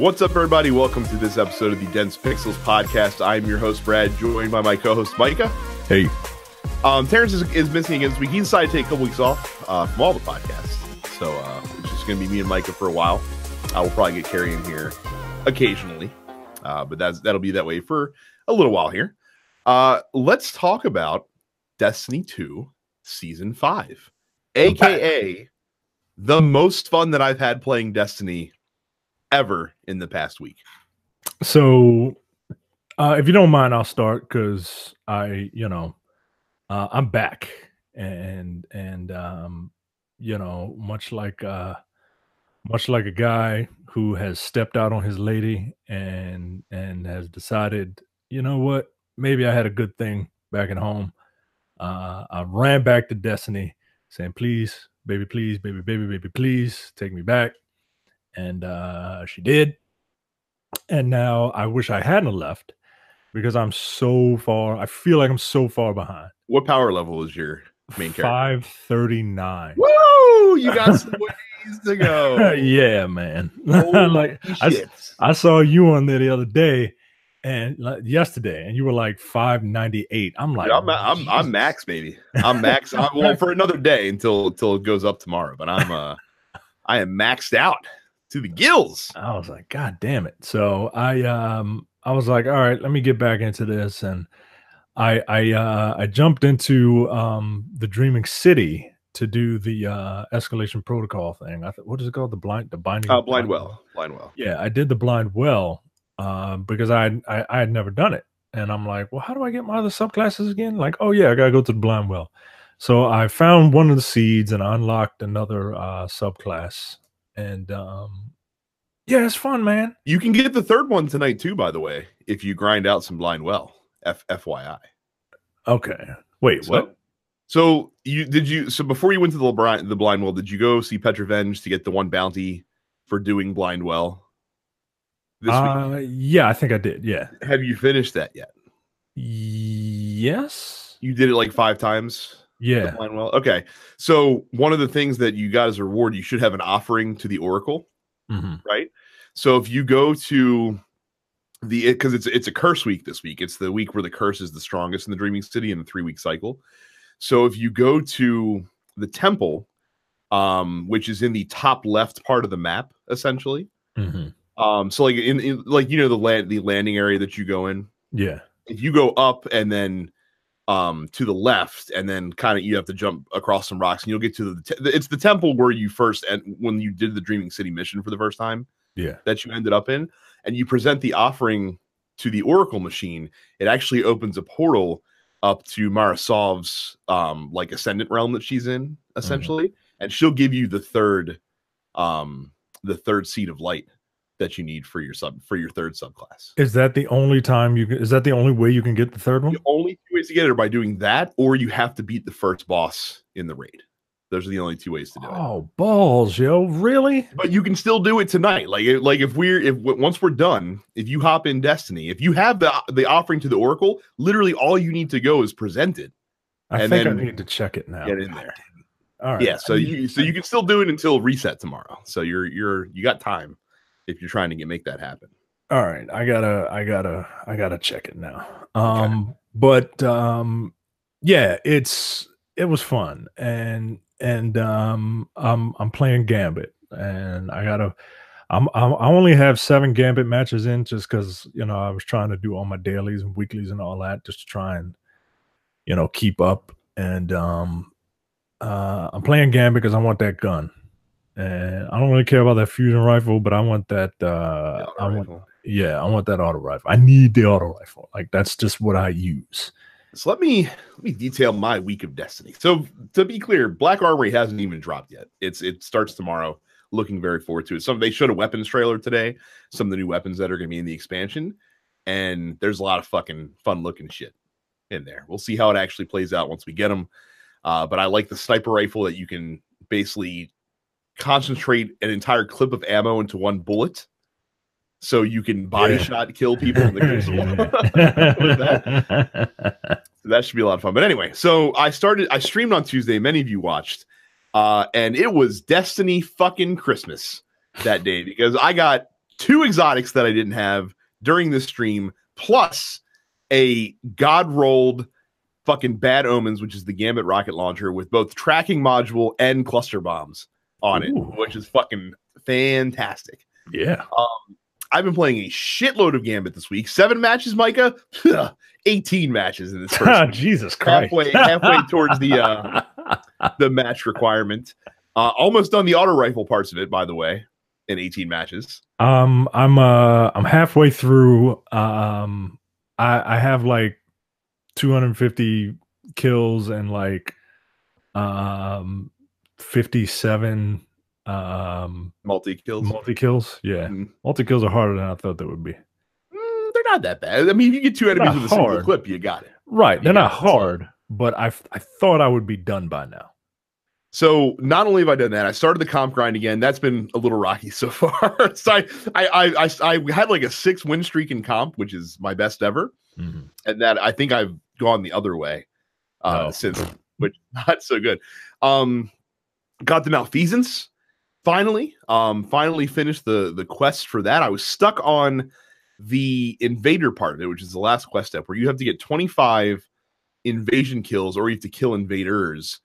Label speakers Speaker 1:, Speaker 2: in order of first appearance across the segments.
Speaker 1: What's up, everybody? Welcome to this episode of the Dense Pixels podcast. I'm your host, Brad, joined by my co-host, Micah.
Speaker 2: Hey.
Speaker 1: Terrence is missing again this week. He decided to take a couple weeks off from all the podcasts. So it's just going to be me and Micah for a while. We'll probably get Carrie in here occasionally. But that'll be that way for a little while here. Let's talk about Destiny 2 Season 5. A.K.A. the most fun that I've had playing Destiny ever in the past week.
Speaker 2: So, if you don't mind, I'll start because I'm back, and much like a guy who has stepped out on his lady and has decided, you know what, maybe I had a good thing back at home. I ran back to Destiny, saying, "Please, baby, please, baby, baby, baby, please take me back." And she did. And now I wish I hadn't left because I'm so far. I feel like I'm so far behind.
Speaker 1: What power level is your main character?
Speaker 2: 539.
Speaker 1: Woo! You got some ways to go.
Speaker 2: Yeah, man.
Speaker 1: Like
Speaker 2: I saw you on there the other day and yesterday, and you were like 598. I'm like,
Speaker 1: dude, I'm max, baby. I'm max. Well, for another day until it goes up tomorrow. But I am maxed out to the gills.
Speaker 2: I was like, God damn it. So I was like, all right, let me get back into this. And I jumped into the Dreaming City to do the escalation protocol thing. What is it called? The binding
Speaker 1: blind well.
Speaker 2: Yeah, I did the blind well because I had never done it. And I'm like, well, how do I get my other subclasses again? Like, oh yeah, I gotta go to the blind well. So I found one of the seeds and I unlocked another subclass. And yeah, it's fun, man.
Speaker 1: You can get the third one tonight too, by the way, if you grind out some blind well. FYI.
Speaker 2: Okay. Wait, what?
Speaker 1: So before you went to the blind well, did you go see Petrevenge to get the one bounty for doing blind well this week?
Speaker 2: Yeah, I think I did. Yeah.
Speaker 1: Have you finished that yet?
Speaker 2: Yes.
Speaker 1: You did it like 5 times.
Speaker 2: Yeah.
Speaker 1: Blind well. Okay. So one of the things that you got as a reward, you should have an offering to the Oracle, right? So if you go to because it's a curse week this week. It's the week where the curse is the strongest in the Dreaming City in the 3-week cycle. So if you go to the temple, which is in the top left part of the map, essentially. So like in like the landing area that you go in. Yeah. If you go up and then to the left, and then kind of you have to jump across some rocks, and you'll get to it's the temple where you first when you did the Dreaming City mission for the first time. Yeah. That you ended up in, and you present the offering to the Oracle machine. It actually opens a portal up to Marasov's like ascendant realm that she's in, essentially, and she'll give you the third seed of light that you need for your third subclass.
Speaker 2: Is that the only time is that the only way you can get the third one?
Speaker 1: The only 2 ways to get it are by doing that, or you have to beat the first boss in the raid. Those are the only 2 ways to do it.
Speaker 2: Oh, balls, yo. Really?
Speaker 1: But you can still do it tonight. Like if once we're done, if you hop in Destiny, if you have the offering to the Oracle, literally all you need to go is present it.
Speaker 2: I think I need to check it now.
Speaker 1: Get in there.
Speaker 2: All right.
Speaker 1: Yeah, so you can still do it until reset tomorrow. So you got time if you're trying to make that happen.
Speaker 2: All right. I gotta check it now.
Speaker 1: Okay.
Speaker 2: But yeah, it was fun, and I'm playing Gambit, and I only have 7 Gambit matches in just because I was trying to do all my dailies and weeklies and all that just to try and keep up. And I'm playing Gambit because I want that gun, and I don't really care about that fusion rifle, but I want that I want that auto rifle. I need the auto rifle. Like that's just what I use.
Speaker 1: So let me detail my week of Destiny. So to be clear, Black Armory hasn't even dropped yet. It starts tomorrow. Looking very forward to it. They showed a weapons trailer today. Some of the new weapons that are going to be in the expansion, and there's a lot of fucking fun looking shit in there. We'll see how it actually plays out once we get them. But I like the sniper rifle that you can basically concentrate an entire clip of ammo into one bullet. So you can body shot kill people in the crucible. That should be a lot of fun. But anyway, so I streamed on Tuesday. Many of you watched. And it was Destiny fucking Christmas that day because I got 2 exotics that I didn't have during this stream, plus a god rolled fucking Bad Omens, which is the Gambit rocket launcher with both tracking module and cluster bombs on it, which is fucking fantastic.
Speaker 2: Yeah.
Speaker 1: I've been playing a shitload of Gambit this week. 7 matches, Micah. 18 matches in this first week.
Speaker 2: Jesus Christ.
Speaker 1: Halfway towards the match requirement. Almost done the auto rifle parts of it, by the way, in 18 matches.
Speaker 2: I'm halfway through. I have like 250 kills and like 57 multi-kills. Yeah. Multi-kills are harder than I thought they would be.
Speaker 1: They're not that bad. I mean, if you get 2 enemies with a single clip, you got it.
Speaker 2: Right. They're not hard, but I thought I would be done by now.
Speaker 1: So not only have I done that, I started the comp grind again. That's been a little rocky so far. So I had like a 6 win streak in comp, which is my best ever. And that I think I've gone the other way since, which not so good. Got the malfeasance finally. Finally finished the quest for that. I was stuck on the invader part of it, which is the last quest step where you have to get 25 invasion kills or you have to kill invaders.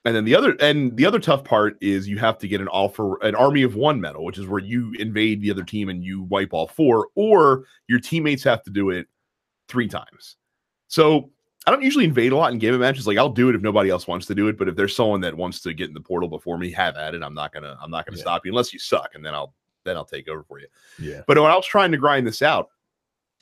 Speaker 1: And then the other tough part is you have to get an army of 1 medal, which is where you invade the other team and you wipe all 4, or your teammates have to do it 3 times. So I don't usually invade a lot in game matches. Like I'll do it if nobody else wants to do it, but if there's someone that wants to get in the portal before me, have at it. I'm not gonna stop you unless you suck, and then I'll take over for you.
Speaker 2: Yeah.
Speaker 1: But when I was trying to grind this out,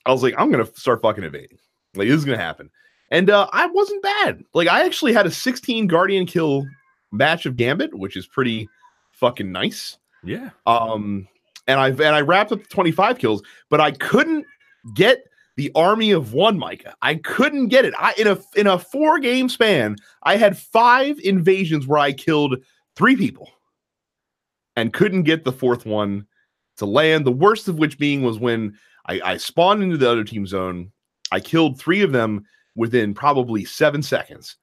Speaker 1: I was like, I'm gonna start fucking invading. Like this is gonna happen. And I wasn't bad. Like I actually had a 16 Guardian kill match of Gambit, which is pretty fucking nice.
Speaker 2: Yeah.
Speaker 1: And I wrapped up the 25 kills, but I couldn't get the army of 1, Micah. I couldn't get it. In a 4-game span, I had 5 invasions where I killed 3 people and couldn't get the 4th one to land. The worst of which being was when I spawned into the other team zone. I killed 3 of them within probably 7 seconds.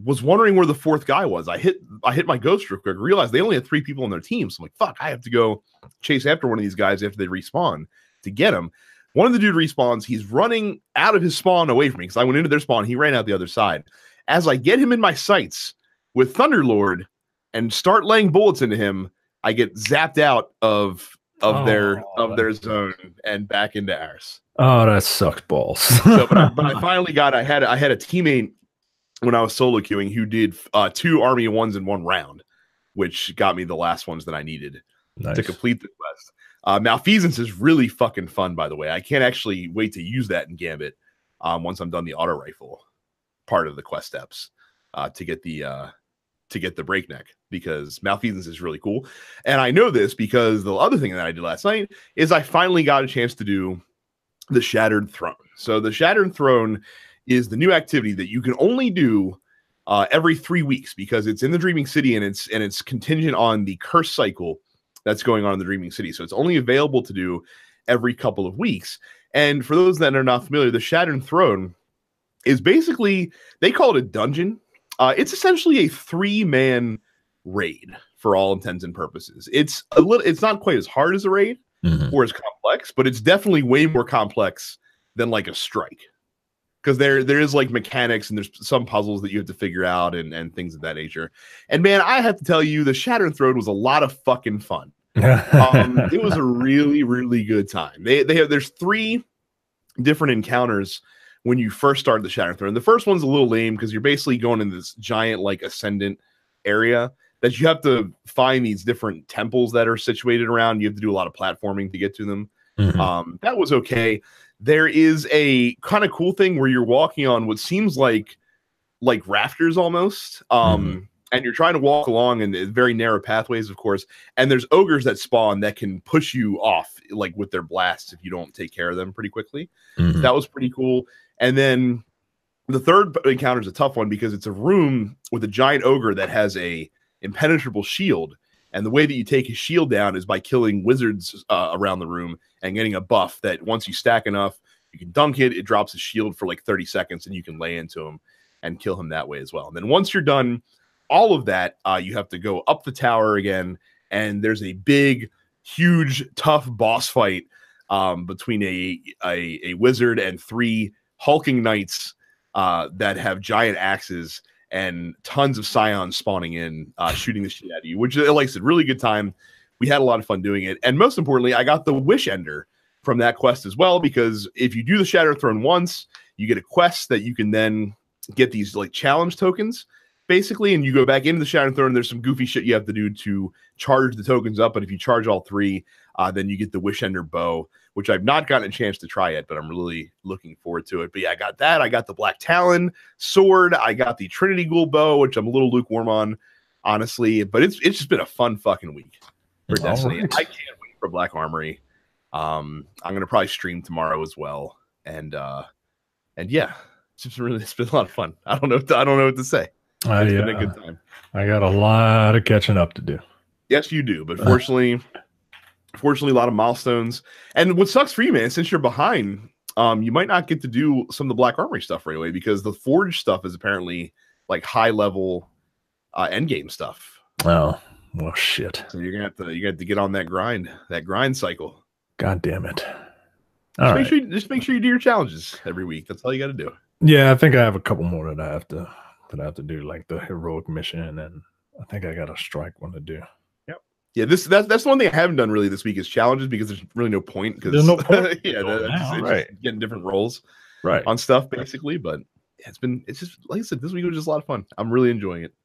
Speaker 1: Was wondering where the 4th guy was. I hit my ghost real quick, realized they only had 3 people on their team. So I'm like, fuck, I have to go chase after one of these guys after they respawn to get him. One of the dude respawns. He's running out of his spawn away from me because I went into their spawn. He ran out the other side. As I get him in my sights with Thunderlord and start laying bullets into him, I get zapped out of their zone and back into ours.
Speaker 2: Oh, that sucked balls.
Speaker 1: But I finally got. I had a teammate when I was solo queuing who did 2 army of 1s in 1 round, which got me the last ones that I needed to complete the quest. Malfeasance is really fucking fun, by the way. I can't actually wait to use that in Gambit once I'm done the auto rifle part of the quest steps to get the breakneck, because Malfeasance is really cool. And I know this because the other thing that I did last night is I finally got a chance to do the Shattered Throne. So the Shattered Throne is the new activity that you can only do every 3 weeks because it's in the Dreaming City and it's contingent on the curse cycle that's going on in the Dreaming City. So it's only available to do every couple of weeks. And for those that are not familiar, the Shattered Throne is basically, they call it a dungeon. It's essentially a 3-man raid for all intents and purposes. It's not quite as hard as a raid or as complex, but it's definitely way more complex than like a strike. Because there is like mechanics and there's some puzzles that you have to figure out and things of that nature. And man, I have to tell you, the Shattered Throne was a lot of fucking fun. It was a really, really good time. There's 3 different encounters when you first start the Shattered Throne. The first one's a little lame because you're basically going in this giant like ascendant area that you have to find these different temples that are situated around. You have to do a lot of platforming to get to them. That was okay. There is a kind of cool thing where you're walking on what seems like rafters almost. And you're trying to walk along in very narrow pathways, of course. And there's ogres that spawn that can push you off like with their blasts if you don't take care of them pretty quickly. That was pretty cool. And then the third encounter is a tough one because it's a room with a giant ogre that has a impenetrable shield. And the way that you take his shield down is by killing wizards around the room and getting a buff that once you stack enough, you can dunk it. It drops his shield for like 30 seconds and you can lay into him and kill him that way as well. And then once you're done all of that, you have to go up the tower again. And there's a big huge, tough boss fight between a wizard and 3 hulking knights that have giant axes and tons of scions spawning in, shooting the shit out of you, which, like I said, really good time. We had a lot of fun doing it. And most importantly, I got the Wish Ender from that quest as well, because if you do the Shatter Throne once, you get a quest that you can then get these like challenge tokens, basically, and you go back into the Shatter Throne. There's some goofy shit you have to do to charge the tokens up, but if you charge all 3, then you get the Wish Ender bow, which I've not gotten a chance to try yet, but I'm really looking forward to it. But yeah, I got that. I got the Black Talon sword. I got the Trinity Ghoul bow, which I'm a little lukewarm on, honestly. But it's just been a fun fucking week for Destiny. Right. I can't wait for Black Armory. I'm gonna probably stream tomorrow as well, and yeah, it's been a lot of fun. I don't know what to say. It's been a good time.
Speaker 2: I got a lot of catching up to do.
Speaker 1: Yes, you do, but fortunately, a lot of milestones. And what sucks for you, man, since you're behind, you might not get to do some of the Black Armory stuff right away, because the Forge stuff is apparently like high level end game stuff.
Speaker 2: Oh, well, shit.
Speaker 1: So you're gonna have to get on that grind cycle.
Speaker 2: God damn it!
Speaker 1: Just make sure you do your challenges every week. That's all you got to do.
Speaker 2: Yeah, I think I have a couple more that I have to do, like the heroic mission, and I think I got a strike one to do.
Speaker 1: Yep. Yeah, that's the one thing I haven't done really this week is challenges, because there's really no point. Because
Speaker 2: there's no point.
Speaker 1: Yeah, it's just getting different roles on stuff basically. But yeah, it's just like I said, this week was just a lot of fun. I'm really enjoying it.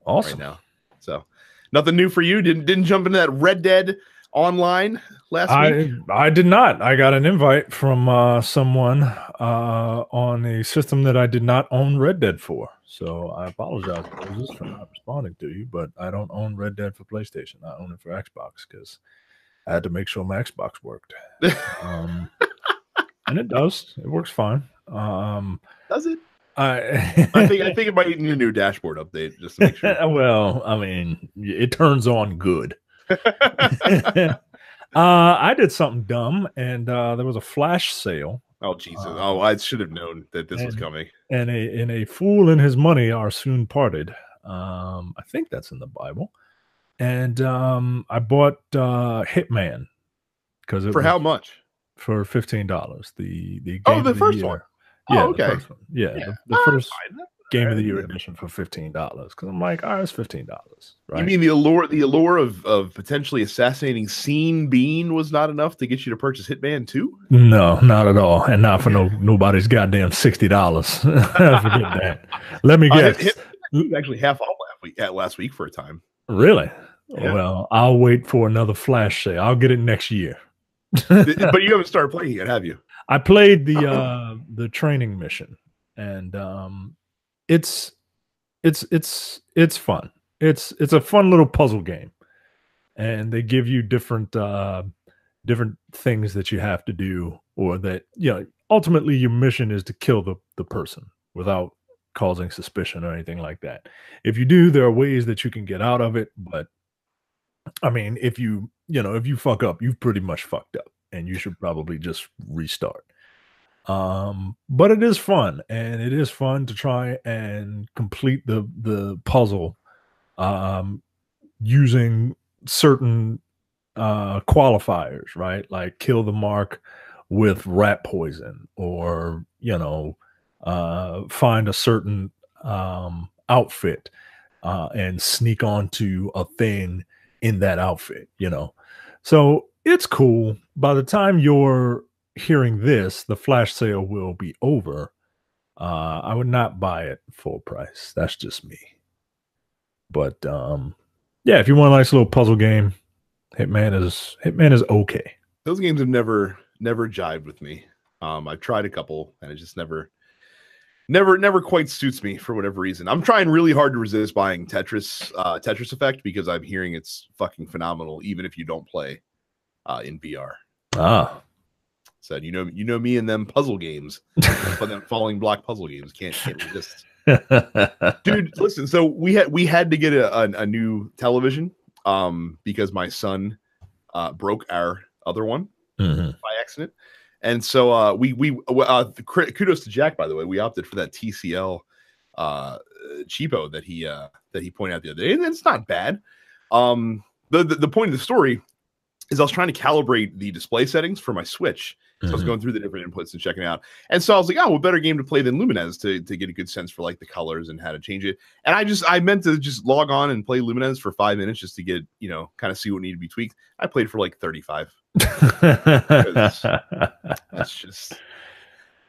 Speaker 2: Awesome.
Speaker 1: Right now. So nothing new for you. Didn't jump into that Red Dead Online last week?
Speaker 2: I did not. I got an invite from someone on a system that I did not own Red Dead for. So I apologize, Moses, for not responding to you, but I don't own Red Dead for PlayStation. I own it for Xbox because I had to make sure my Xbox worked. And it does. It works fine.
Speaker 1: Does it? I think it might need a new dashboard update just to make sure.
Speaker 2: Well, I mean, it turns on good. I did something dumb, and there was a flash sale.
Speaker 1: Oh Jesus! I should have known that this was coming.
Speaker 2: And a fool and his money are soon parted. I think that's in the Bible. And I bought Hitman because
Speaker 1: for how much?
Speaker 2: For $15. The game
Speaker 1: the first one.
Speaker 2: Yeah,
Speaker 1: okay.
Speaker 2: The first one. Yeah, the first game of the year edition for $15. Because I'm like, all right, it's $15. Right?
Speaker 1: You mean the allure of potentially assassinating Scene Bean was not enough to get you to purchase Hitman 2?
Speaker 2: No, not at all, and not for nobody's goddamn $60. Forget that. Let me guess.
Speaker 1: Hitman actually half off last week for a time.
Speaker 2: Really?
Speaker 1: Yeah.
Speaker 2: Well, I'll wait for another flash sale. I'll get it next year.
Speaker 1: But you haven't started playing yet, have you?
Speaker 2: I played the training mission, and it's fun. It's a fun little puzzle game, and they give you different things that you have to do, or that ultimately your mission is to kill the person without causing suspicion or anything like that. If you do, there are ways that you can get out of it, but I mean, if you fuck up, you've pretty much fucked up, and you should probably just restart. But it is fun, and it is fun to try and complete the puzzle using certain qualifiers, right? Like kill the mark with rat poison, or find a certain outfit and sneak onto a thing in that outfit, So it's cool. By the time you're hearing this, the flash sale will be over. I would not buy it full price. That's just me. But yeah, if you want a nice little puzzle game, Hitman is okay.
Speaker 1: Those games have never jived with me. I've tried a couple, and it just never quite suits me for whatever reason. I'm trying really hard to resist buying Tetris Effect, because I'm hearing it's fucking phenomenal, even if you don't play in VR. So you know me and them puzzle games, but them falling block puzzle games can't resist. Dude, listen. So we had to get a new television because my son broke our other one by accident. And so kudos to Jack, by the way. We opted for that TCL cheapo that he pointed out the other day, and it's not bad. The point of the story is I was trying to calibrate the display settings for my Switch. So I was going through the different inputs and checking out. And so I was like, oh, what better game to play than Lumines to get a good sense for like the colors and how to change it. And I meant to just log on and play Lumines for 5 minutes just to get, kind of see what needed to be tweaked. I played for like 35.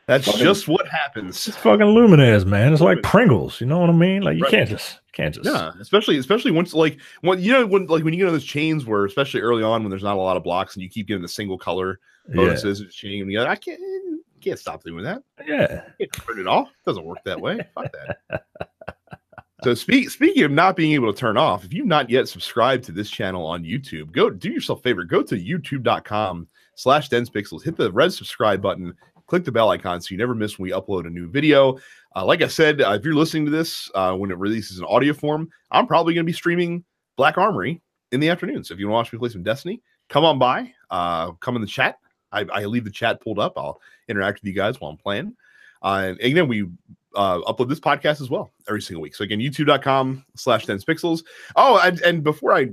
Speaker 1: That's just what happens.
Speaker 2: It's fucking Lumines, man. It's like Pringles. You know what I mean? Like you can't just.
Speaker 1: Yeah, especially once when you get on those chains where, especially early on when there's not a lot of blocks and you keep getting the single color bonuses and chaining them together. I can't stop doing that.
Speaker 2: Yeah,
Speaker 1: you can't turn it off. It doesn't work that way. Fuck that. So speaking of not being able to turn off, if you've not yet subscribed to this channel on YouTube, go do yourself a favor. Go to youtube.com/DensePixels. Hit the red subscribe button. Click the bell icon so you never miss when we upload a new video. Like I said, if you're listening to this when it releases in audio form, I'm probably going to be streaming Black Armory in the afternoon. So if you want to watch me play some Destiny, come on by. Come in the chat. I leave the chat pulled up. I'll interact with you guys while I'm playing. And again, we upload this podcast as well every single week. So again, youtube.com/DensePixels. Oh, and before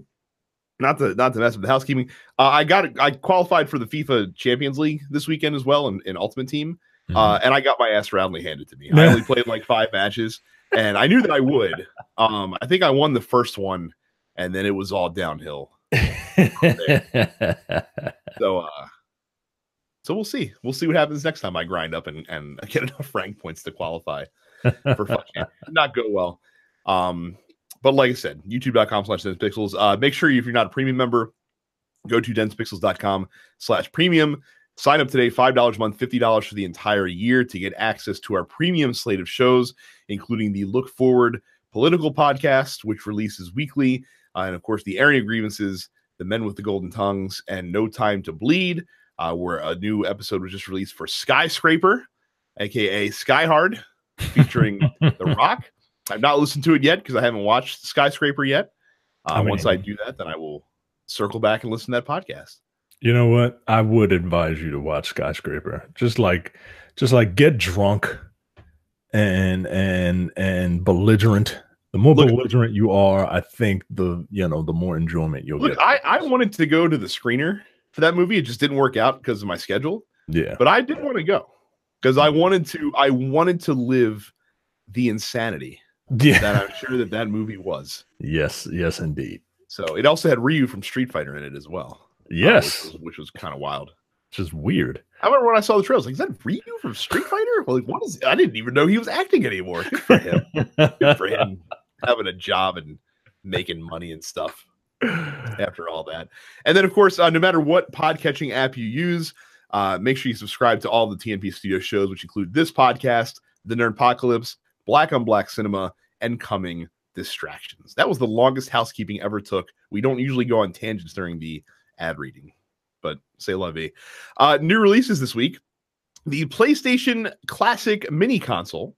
Speaker 1: not to mess with the housekeeping, I qualified for the FIFA Champions League this weekend as well in Ultimate Team. And I got my ass roundly handed to me. I only played like 5 matches, and I knew that I would. I think I won the first one, and then it was all downhill. So we'll see. We'll see what happens next time I grind up and get enough rank points to qualify for fucking not go well. But like I said, youtube.com/DensePixels. Make sure if you're not a premium member, go to densepixels.com/premium. Sign up today, $5 a month, $50 for the entire year to get access to our premium slate of shows, including the Look Forward political podcast, which releases weekly, and of course the Area Grievances, the Men with the Golden Tongues, and No Time to Bleed, where a new episode was just released for Skyscraper, aka Skyhard, featuring The Rock. I've not listened to it yet because I haven't watched Skyscraper yet. Once I do that, then I will circle back and listen to that podcast.
Speaker 2: You know what? I would advise you to watch Skyscraper. Just like get drunk and belligerent. The more belligerent you are, I think the more enjoyment you'll get.
Speaker 1: I wanted to go to the screener for that movie. It just didn't work out because of my schedule.
Speaker 2: Yeah.
Speaker 1: But I did want to go because I wanted to live the insanity that I'm sure that movie was.
Speaker 2: Yes, indeed.
Speaker 1: So it also had Ryu from Street Fighter in it as well.
Speaker 2: Yes,
Speaker 1: which was kind of wild.
Speaker 2: Just weird.
Speaker 1: I remember when I saw the trailers, like, is that Ryu from Street Fighter? Well, what is? I didn't even know he was acting anymore. Good for him. Good for him having a job and making money and stuff after all that. And then, of course, no matter what podcatching app you use, make sure you subscribe to all the TNP Studio shows, which include this podcast, The Nerdpocalypse, Black on Black Cinema, and Coming Distractions. That was the longest housekeeping ever took. We don't usually go on tangents during the ad reading, but say la vie. New releases this week: the PlayStation Classic Mini Console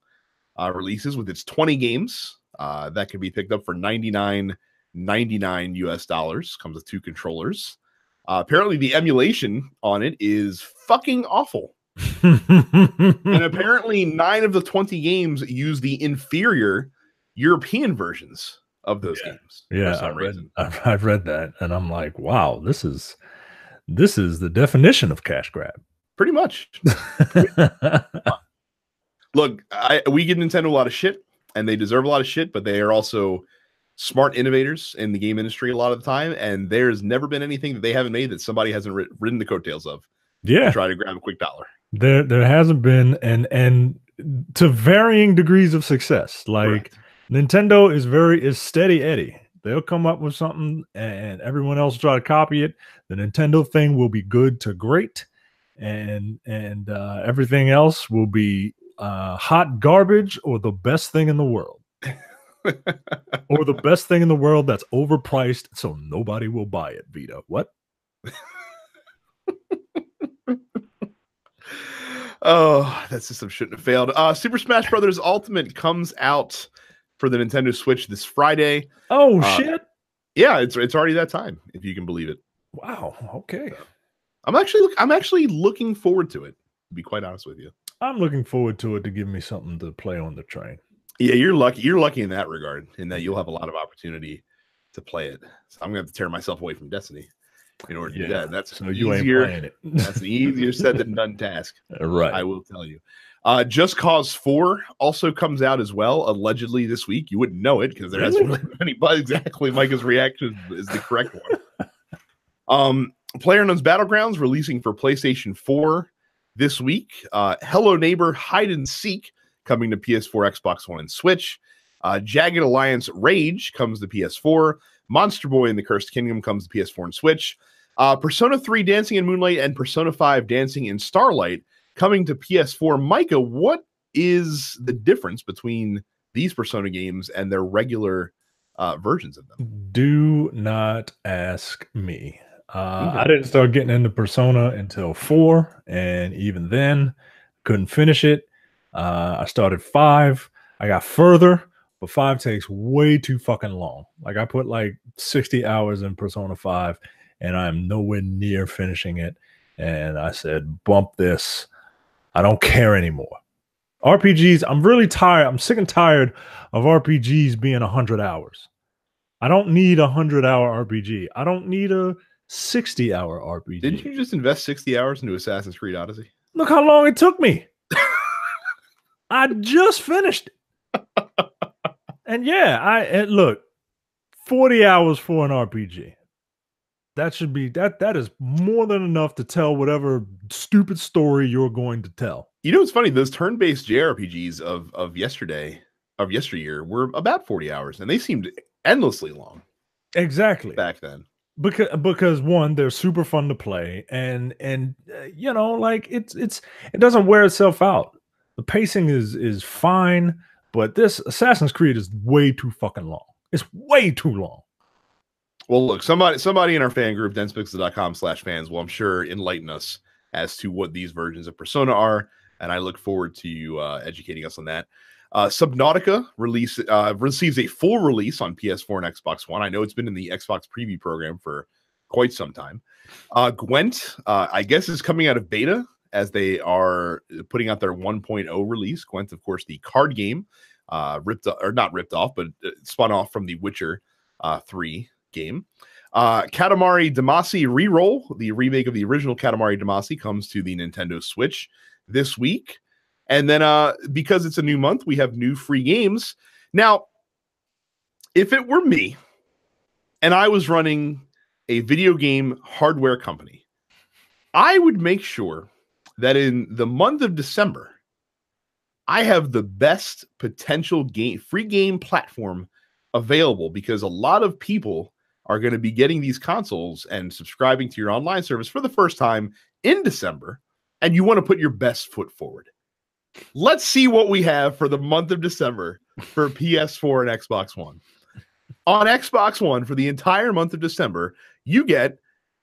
Speaker 1: releases with its 20 games that can be picked up for $99.99 US. Comes with 2 controllers. Apparently, the emulation on it is fucking awful. And apparently, 9 of the 20 games use the inferior European versions of those games.
Speaker 2: Yeah, I've read that, and I'm like, wow, this is the definition of cash grab.
Speaker 1: Pretty much. Look, we give Nintendo a lot of shit, and they deserve a lot of shit, but they are also smart innovators in the game industry a lot of the time, and there's never been anything that they haven't made that somebody hasn't ridden the coattails of.
Speaker 2: Yeah,
Speaker 1: to try to grab a quick dollar.
Speaker 2: There hasn't been, and to varying degrees of success. Like, correct. Nintendo is steady Eddie. They'll come up with something and everyone else will try to copy it. The Nintendo thing will be good to great, and everything else will be hot garbage or the best thing in the world. Or the best thing in the world that's overpriced so nobody will buy it. Vito, what?
Speaker 1: Oh, that system shouldn't have failed. Super Smash Brothers Ultimate comes out for the Nintendo Switch this Friday.
Speaker 2: Oh shit!
Speaker 1: Yeah, it's already that time, if you can believe it.
Speaker 2: Wow. Okay. So,
Speaker 1: I'm actually looking forward to it. To be quite honest with you,
Speaker 2: I'm looking forward to it to give me something to play on the train.
Speaker 1: Yeah, you're lucky. You're lucky in that regard, in that you'll have a lot of opportunity to play it. So I'm gonna have to tear myself away from Destiny in order to do that. That's
Speaker 2: so you ain't playing it.
Speaker 1: That's an easier said than done task.
Speaker 2: Right.
Speaker 1: I will tell you. Just Cause 4 also comes out as well, allegedly this week. You wouldn't know it because there hasn't really been any buzz. Exactly. Micah's reaction is the correct one. PlayerUnknown's Battlegrounds releasing for PlayStation 4 this week. Hello Neighbor Hide and Seek coming to PS4, Xbox One, and Switch. Jagged Alliance Rage comes to PS4. Monster Boy and the Cursed Kingdom comes to PS4 and Switch. Persona 3 Dancing in Moonlight and Persona 5 Dancing in Starlight coming to PS4. Micah, what is the difference between these Persona games and their regular versions of them?
Speaker 2: Do not ask me. I didn't start getting into Persona until 4, and even then, couldn't finish it. I started 5. I got further, but 5 takes way too fucking long. Like, I put like 60 hours in Persona 5, and I'm nowhere near finishing it. And I said, bump this. I don't care anymore. RPGs, I'm really tired. I'm sick and tired of RPGs being 100 hours. I don't need a 100-hour RPG. I don't need a 60-hour RPG.
Speaker 1: Didn't you just invest 60 hours into Assassin's Creed Odyssey?
Speaker 2: Look how long it took me. I just finished it. And yeah, look, 40 hours for an RPG. That should be that is more than enough to tell whatever stupid story you're going to tell.
Speaker 1: You know what's funny? Those turn-based JRPGs of yesteryear were about 40 hours, and they seemed endlessly long.
Speaker 2: Exactly.
Speaker 1: Back then.
Speaker 2: Because one, they're super fun to play, and you know, like it doesn't wear itself out. The pacing is fine, but this Assassin's Creed is way too fucking long. It's way too long.
Speaker 1: Well, look, somebody in our fan group, denspixel.com/fans, will, I'm sure, enlighten us as to what these versions of Persona are, and I look forward to you educating us on that. Subnautica receives a full release on PS4 and Xbox One. I know it's been in the Xbox preview program for quite some time. Gwent, I guess, is coming out of beta as they are putting out their 1.0 release. Gwent, of course, the card game, not ripped off, but spun off from the Witcher 3 game. Katamari Damacy Reroll, the remake of the original Katamari Damacy, comes to the Nintendo Switch this week. And then because it's a new month, we have new free games. Now, if it were me and I was running a video game hardware company, I would make sure that in the month of December, I have the best potential free game platform available, because a lot of people are going to be getting these consoles and subscribing to your online service for the first time in December, and you want to put your best foot forward. Let's see what we have for the month of December for PS4 and Xbox One. On Xbox One, for the entire month of December, you get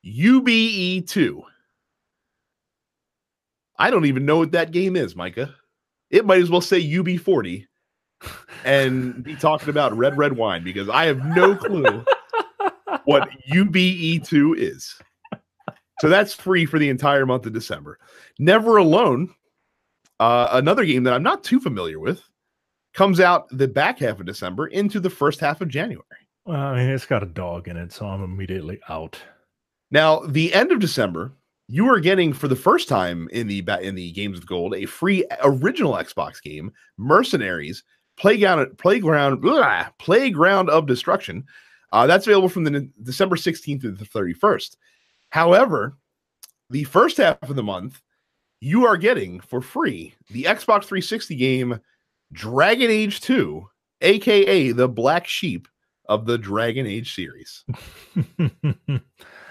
Speaker 1: UBE2. I don't even know what that game is, Micah. It might as well say UB40 and be talking about red wine, because I have no clue what UBE2 is. So that's free for the entire month of December. Never Alone, another game that I'm not too familiar with, comes out the back half of December into the first half of January.
Speaker 2: Well, I mean, it's got a dog in it, so I'm immediately out. Now,
Speaker 1: the end of December, you are getting, for the first time in the Games with Gold, a free original Xbox game, Mercenaries, Playground of Destruction. That's available from the December 16th to the 31st. However, the first half of the month, you are getting for free the Xbox 360 game Dragon Age 2, aka the black sheep of the Dragon Age series.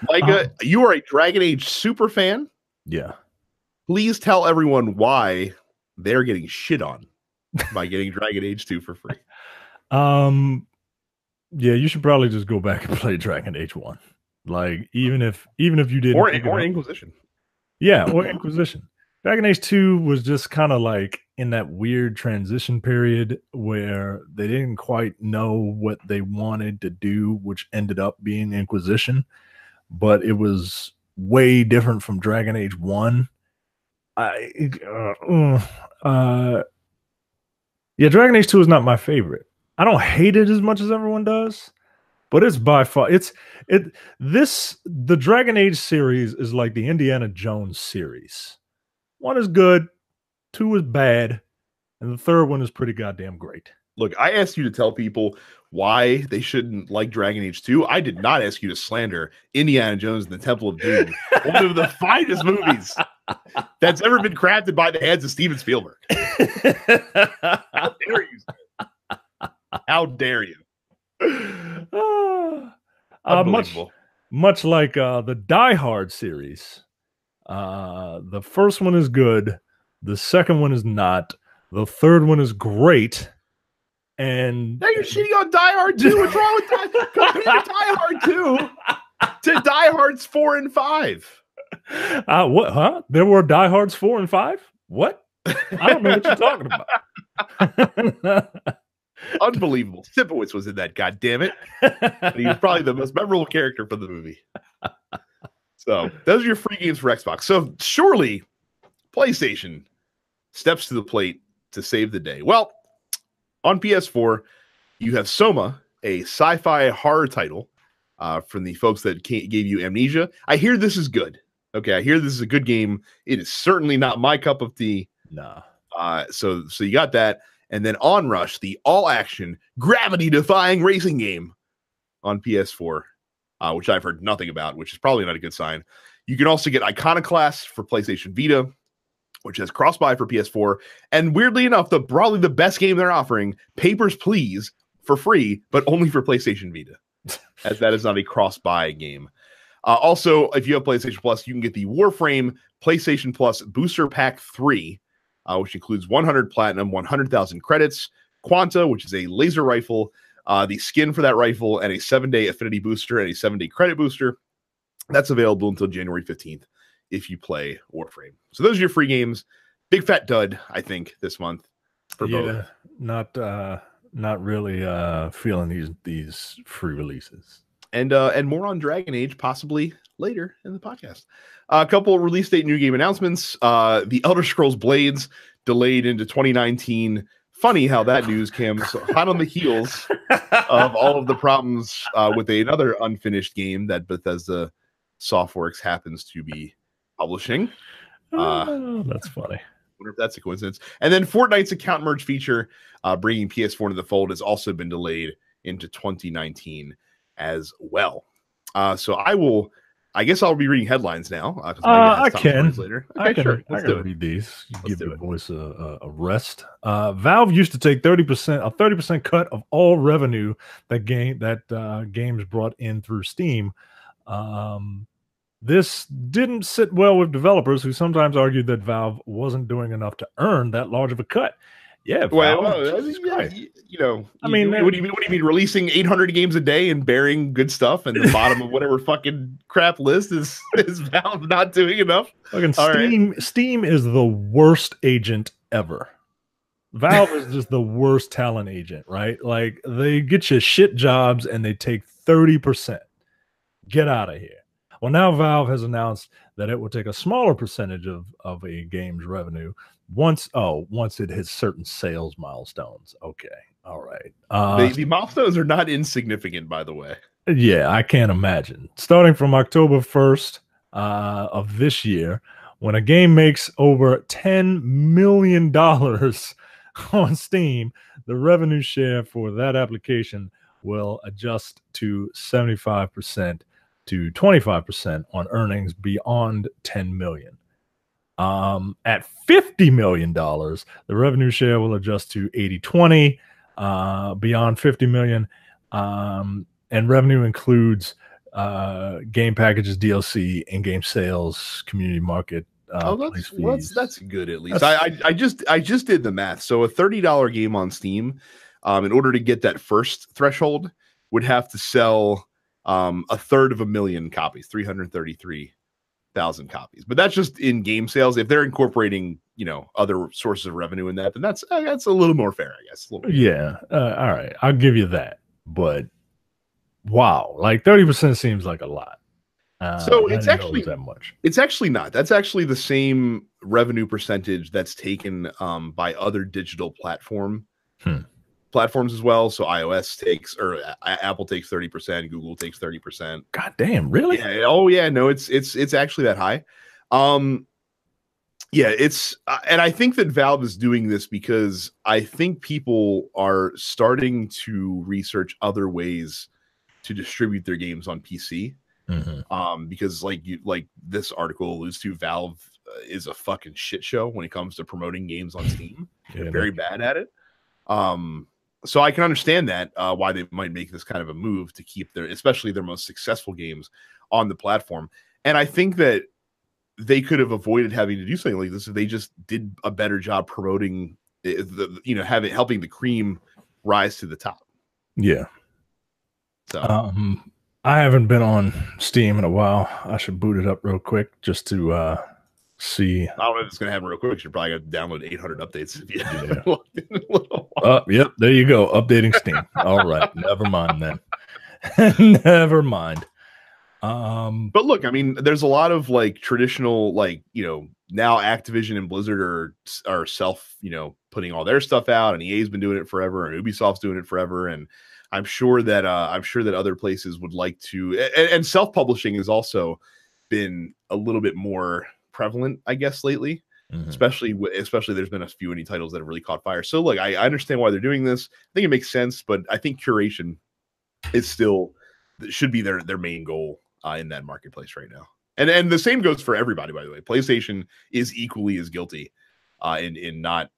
Speaker 1: Micah, you are a Dragon Age super fan.
Speaker 2: Yeah.
Speaker 1: Please tell everyone why they're getting shit on by getting Dragon Age 2 for free.
Speaker 2: Yeah, you should probably just go back and play Dragon Age 1. Like, even if you didn't,
Speaker 1: or Inquisition.
Speaker 2: Yeah, or Inquisition. Dragon Age 2 was just kind of like in that weird transition period where they didn't quite know what they wanted to do, which ended up being Inquisition, but it was way different from Dragon Age 1. Yeah, Dragon Age 2 is not my favorite. I don't hate it as much as everyone does, but it's by far the Dragon Age series is like the Indiana Jones series. One is good, two is bad, and the third one is pretty goddamn great.
Speaker 1: Look, I asked you to tell people why they shouldn't like Dragon Age 2. I did not ask you to slander Indiana Jones and the Temple of Doom, one of the finest movies that's ever been crafted by the hands of Steven Spielberg. How dare you? How dare you?
Speaker 2: Much like the Die Hard series. The first one is good. The second one is not. The third one is great. And
Speaker 1: now you're shitting on Die Hard 2. What's wrong with that? Compare Die Hard 2 to Die Hards 4 and 5.
Speaker 2: What? Huh? There were Die Hards 4 and 5? What? I don't know what you're talking about.
Speaker 1: Unbelievable. Sipowicz was in that, goddammit. He was probably the most memorable character for the movie. So those are your free games for Xbox. So surely PlayStation steps to the plate to save the day. Well, on PS4, you have Soma, a sci-fi horror title from the folks that gave you Amnesia. I hear this is good. Okay, I hear this is a good game. It is certainly not my cup of tea.
Speaker 2: Nah.
Speaker 1: So you got that. And then Onrush, the all-action, gravity-defying racing game on PS4, which I've heard nothing about, which is probably not a good sign. You can also get Iconoclast for PlayStation Vita, which has cross-buy for PS4. And weirdly enough, probably the best game they're offering, Papers, Please, for free, but only for PlayStation Vita, as that is not a cross-buy game. Also, if you have PlayStation Plus, you can get the Warframe PlayStation Plus Booster Pack 3, which includes 100 platinum, 100,000 credits, Quanta, which is a laser rifle, the skin for that rifle, and a 7-day affinity booster and a 7-day credit booster. That's available until January 15th if you play Warframe. So those are your free games. Big fat dud, I think, this month for both.
Speaker 2: Not really feeling these free releases.
Speaker 1: And more on Dragon Age possibly later in the podcast. A couple release date new game announcements. The Elder Scrolls Blades delayed into 2019. Funny how that news came so hot on the heels of all of the problems with another unfinished game that Bethesda Softworks happens to be publishing.
Speaker 2: That's funny.
Speaker 1: I wonder if that's a coincidence. And then Fortnite's account merge feature, bringing PS4 into the fold, has also been delayed into 2019 as well. So I guess I'll be reading headlines now.
Speaker 2: I can.
Speaker 1: Later.
Speaker 2: Okay,
Speaker 1: sure.
Speaker 2: I can read these. Give your voice a rest. Valve used to take 30% cut of all revenue that games brought in through Steam. This didn't sit well with developers who sometimes argued that Valve wasn't doing enough to earn that large of a cut. Yeah, Valve,
Speaker 1: what do you mean? Releasing 800 games a day and bearing good stuff, and the bottom of whatever fucking crap list is Valve not doing enough?
Speaker 2: Steam is the worst agent ever. Valve is just the worst talent agent, right? Like, they get you shit jobs and they take 30%. Get out of here. Well, now Valve has announced that it will take a smaller percentage of a game's revenue once it hits certain sales milestones. Okay. All right.
Speaker 1: The milestones are not insignificant, by the way.
Speaker 2: Yeah, I can't imagine. Starting from October 1st of this year, when a game makes over $10 million on Steam, the revenue share for that application will adjust to 75% to 25% on earnings beyond 10 million. At $50 million, the revenue share will adjust to 80-20, beyond 50 million. And revenue includes game packages, DLC, in-game sales, community market.
Speaker 1: That's good at least. I just did the math. So a $30 game on Steam, in order to get that first threshold, would have to sell a third of a million copies, 333,000 copies. But that's just in game sales. If they're incorporating, other sources of revenue in that, then that's a little more fair, I guess.
Speaker 2: Yeah. All right. I'll give you that. But wow, like 30% seems like a lot.
Speaker 1: So it's actually
Speaker 2: that much.
Speaker 1: It's actually not. That's actually the same revenue percentage that's taken by other digital platform platforms as well. So iOS takes, or Apple takes 30%, Google takes 30%.
Speaker 2: God damn, really?
Speaker 1: Yeah. Oh yeah, no, it's actually that high. Yeah, it's and I think that Valve is doing this because I think people are starting to research other ways to distribute their games on PC. Because like this article alludes to, Valve is a fucking shit show when it comes to promoting games on Steam. They're very bad at it. So I can understand that why they might make this kind of a move to keep especially their most successful games on the platform. And I think that they could have avoided having to do something like this if they just did a better job promoting helping the cream rise to the top.
Speaker 2: Yeah.
Speaker 1: So
Speaker 2: I haven't been on Steam in a while. I should boot it up real quick just to see.
Speaker 1: I don't know if it's going to happen real quick. You're probably going to download 800 updates. If you
Speaker 2: Yep, there you go. Updating Steam. All right. Never mind then. Never mind.
Speaker 1: But look, I mean, there's a lot of like traditional, like, now Activision and Blizzard are self, putting all their stuff out, and EA's been doing it forever, and Ubisoft's doing it forever. And I'm sure that other places would like to, and self-publishing has also been a little bit more prevalent, I guess, lately. Especially there's been a few indie titles that have really caught fire. So look, I understand why they're doing this. I think it makes sense, but I think curation should be their main goal in that marketplace right now. And the same goes for everybody, by the way. PlayStation is equally as guilty in not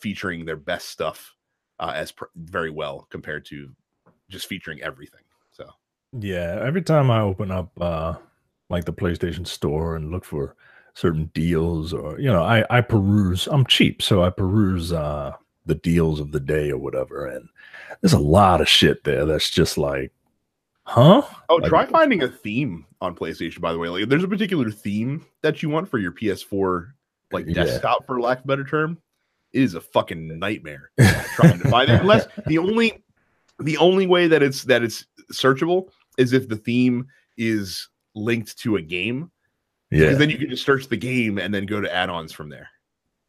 Speaker 1: featuring their best stuff very well compared to just featuring everything. So
Speaker 2: yeah, every time I open up like the PlayStation Store and look for certain deals, or I peruse. I'm cheap, so I peruse the deals of the day or whatever, and there's a lot of shit there that's just like, huh?
Speaker 1: Oh, try finding a theme on PlayStation, by the way. Like, if there's a particular theme that you want for your PS4 desktop, for lack of a better term, it is a fucking nightmare trying to find it. Unless the only way that it's searchable is if the theme is linked to a game. Yeah. Because then you can just search the game and then go to add-ons from there.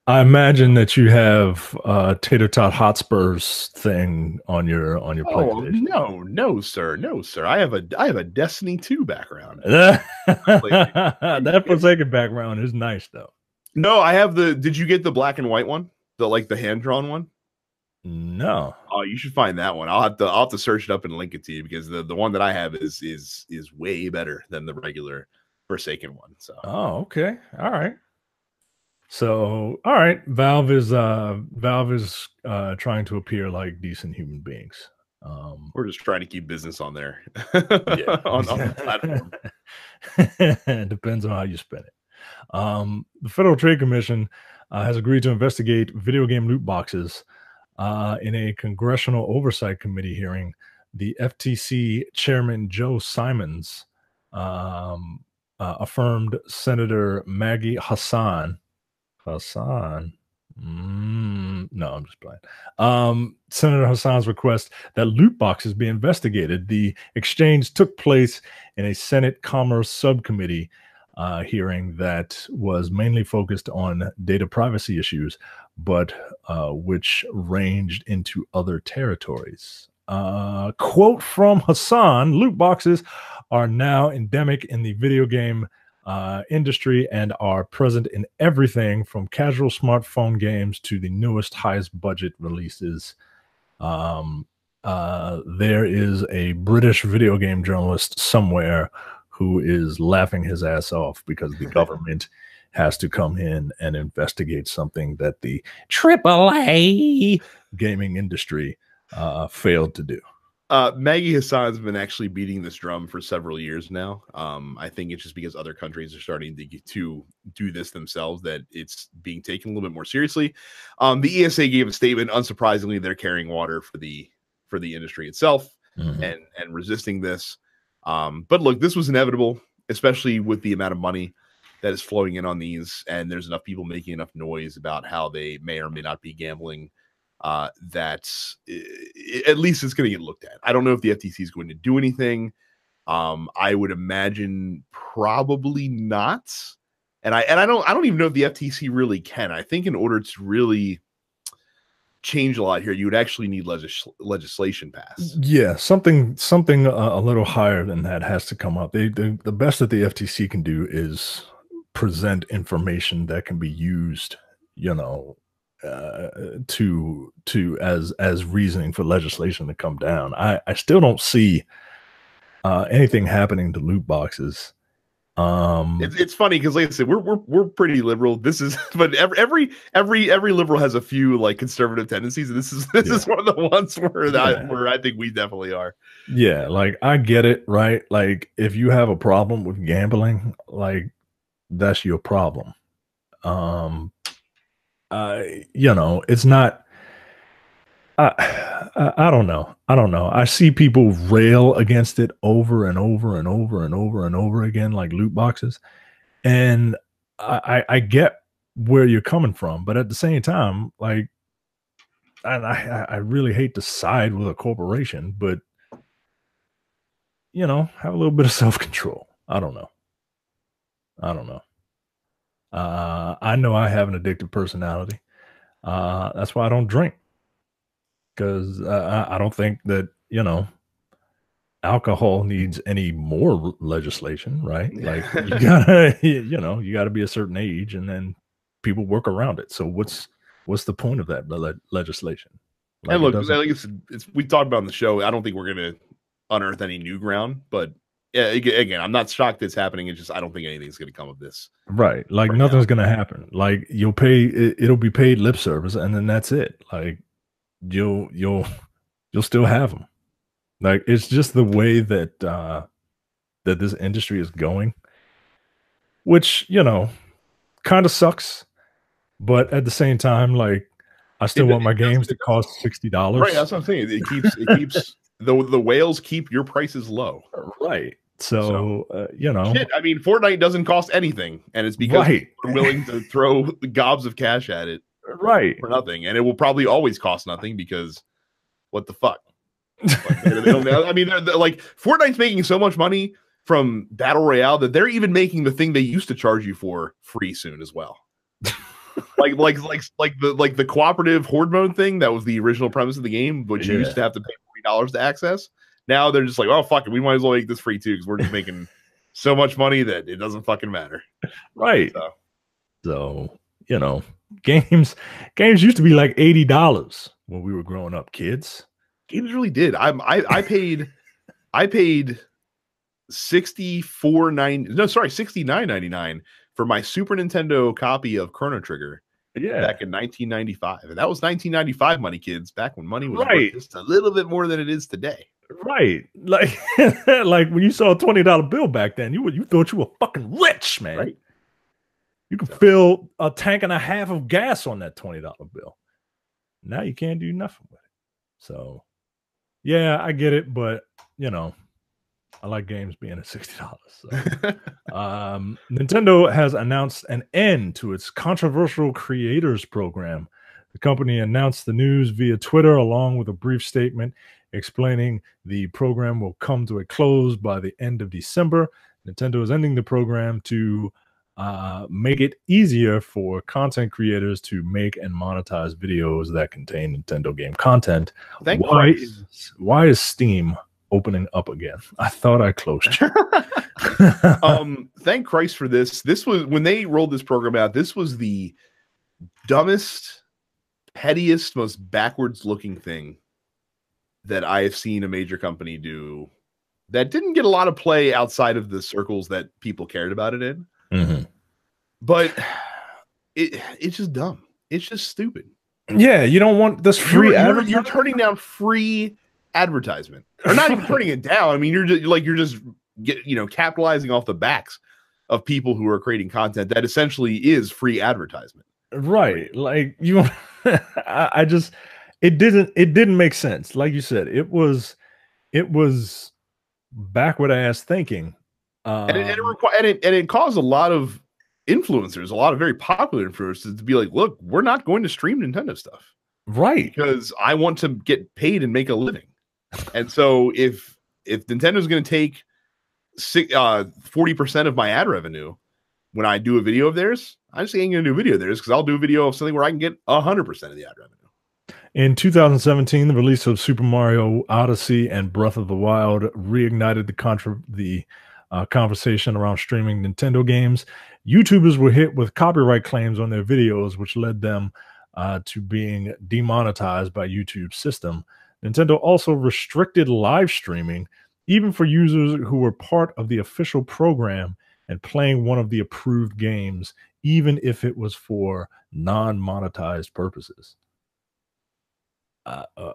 Speaker 2: I imagine that you have Tater Tot Hotspurs thing on your PlayStation.
Speaker 1: No, sir. I have a Destiny 2 background.
Speaker 2: That Forsaken background is nice though.
Speaker 1: No, I have did you get the black and white one? The hand-drawn one?
Speaker 2: No.
Speaker 1: Oh, you should find that one. I'll have to search it up and link it to you, because the one that I have is way better than the regular Forsaken one. So
Speaker 2: okay. All right. So, all right, Valve is trying to appear like decent human beings.
Speaker 1: We're just trying to keep business on there. on the platform.
Speaker 2: It depends on how you spend it. The Federal Trade Commission has agreed to investigate video game loot boxes in a Congressional Oversight Committee hearing. The FTC Chairman Joe Simons affirmed Senator Maggie Hassan. No, I'm just playing. Senator Hassan's request that loot boxes be investigated. The exchange took place in a Senate Commerce Subcommittee hearing that was mainly focused on data privacy issues, but which ranged into other territories. Quote from Hassan: loot boxes are now endemic in the video game industry and are present in everything from casual smartphone games to the newest, highest budget releases. There is a British video game journalist somewhere who is laughing his ass off because the government has to come in and investigate something that the AAA gaming industry failed to do.
Speaker 1: Maggie Hassan's been actually beating this drum for several years now. I think it's just because other countries are starting to do this themselves that it's being taken a little bit more seriously. The ESA gave a statement. Unsurprisingly, they're carrying water for the industry itself and resisting this. But look, this was inevitable, especially with the amount of money that is flowing in on these, and there's enough people making enough noise about how they may or may not be gambling. That's at least it's going to get looked at. I don't know if the FTC is going to do anything. I would imagine probably not. And I don't even know if the FTC really can. I think in order to really change a lot here, you would actually need legislation passed.
Speaker 2: Yeah, something a little higher than that has to come up. The best that the FTC can do is present information that can be used, you know, to as reasoning for legislation to come down. I still don't see anything happening to loot boxes.
Speaker 1: It's funny because, like I said, we're pretty liberal. This is, but every liberal has a few like conservative tendencies, and this is one of the ones where I think we definitely are.
Speaker 2: Yeah, like I get it, right? Like if you have a problem with gambling, like that's your problem. You know, it's not. I don't know. I don't know. I see people rail against it over and over and over and over and over again, like loot boxes. And I get where you're coming from, but at the same time, like, and I really hate to side with a corporation, but you know, have a little bit of self-control. I don't know. I don't know. I know I have an addictive personality. That's why I don't drink. Because I don't think that, you know, alcohol needs any more legislation, right? Like you gotta, you know, you gotta be a certain age, and then people work around it. So what's the point of that legislation?
Speaker 1: Like, and look, it's we talked about on the show. I don't think we're gonna unearth any new ground, but yeah, again, I'm not shocked it's happening. It's just I don't think anything's gonna come of this.
Speaker 2: Right, like nothing's gonna happen. Like you'll pay, it'll be paid lip service, and then that's it. Like you'll still have them. Like it's just the way that that this industry is going, which, you know, kind of sucks, but at the same time, like I still want my games to cost $60.
Speaker 1: Right, that's what I'm saying. It keeps the whales keep your prices low.
Speaker 2: Right. So you know,
Speaker 1: shit, I mean, Fortnite doesn't cost anything, and it's because we're willing to throw gobs of cash at it,
Speaker 2: right,
Speaker 1: for nothing, and it will probably always cost nothing because what the fuck? Like, they don't, I mean, they're like Fortnite's making so much money from Battle Royale that they're even making the thing they used to charge you for free soon as well. like the cooperative horde mode thing that was the original premise of the game, but you used to have to pay $40 to access. Now they're just like, oh fuck it, we might as well make this free too because we're just making so much money that it doesn't fucking matter.
Speaker 2: Right. So you know, games used to be like $80 when we were growing up, kids.
Speaker 1: Games really did. I paid $69.99 for my Super Nintendo copy of Chrono Trigger.
Speaker 2: Yeah,
Speaker 1: back in 1995, and that was 1995 money, kids. Back when money was
Speaker 2: right,
Speaker 1: just a little bit more than it is today.
Speaker 2: Right, like like when you saw a $20 bill back then, you thought you were fucking rich, man.
Speaker 1: Right.
Speaker 2: You could fill a tank and a half of gas on that $20 bill. Now you can't do nothing with it. So, yeah, I get it, but you know, I like games being at $60. So. Nintendo has announced an end to its controversial creators program. The company announced the news via Twitter, along with a brief statement explaining the program will come to a close by the end of December. Nintendo is ending the program to make it easier for content creators to make and monetize videos that contain Nintendo game content. Why is Steam opening up again? I thought I closed it.
Speaker 1: Thank Christ for this. This was when they rolled this program out. This was the dumbest, pettiest, most backwards looking thing that I have seen a major company do that didn't get a lot of play outside of the circles that people cared about it in.
Speaker 2: Mm-hmm.
Speaker 1: But it's just dumb. It's just stupid.
Speaker 2: Yeah, you don't want this free advertisement.
Speaker 1: You're turning down free advertisement, or not even turning it down. I mean, you're just capitalizing off the backs of people who are creating content that essentially is free advertisement.
Speaker 2: Right. Like you, it didn't make sense. Like you said, it was backward ass thinking.
Speaker 1: And it caused a lot of influencers, a lot of very popular influencers to be like, look, we're not going to stream Nintendo stuff.
Speaker 2: Right.
Speaker 1: Because I want to get paid and make a living. And so if Nintendo's going to take 40% of my ad revenue when I do a video of theirs, I just ain't going to do a video of theirs because I'll do a video of something where I can get 100% of the ad revenue.
Speaker 2: In 2017, the release of Super Mario Odyssey and Breath of the Wild reignited the conversation around streaming Nintendo games. YouTubers were hit with copyright claims on their videos, which led them to being demonetized by YouTube's system. Nintendo also restricted live streaming, even for users who were part of the official program and playing one of the approved games, even if it was for non-monetized purposes.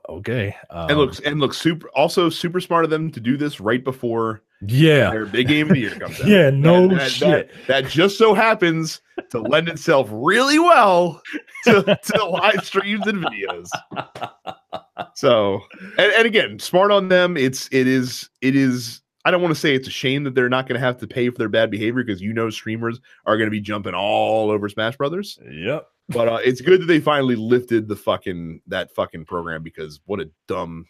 Speaker 2: Okay.
Speaker 1: And looks super smart of them to do this right before
Speaker 2: yeah,
Speaker 1: their big game of the year comes out.
Speaker 2: Yeah, no shit.
Speaker 1: That just so happens to lend itself really well to live streams and videos. So, and again, smart on them. It is. I don't want to say it's a shame that they're not going to have to pay for their bad behavior, because streamers are going to be jumping all over Smash Brothers.
Speaker 2: Yep.
Speaker 1: But it's good that they finally lifted that fucking program, because what a dumb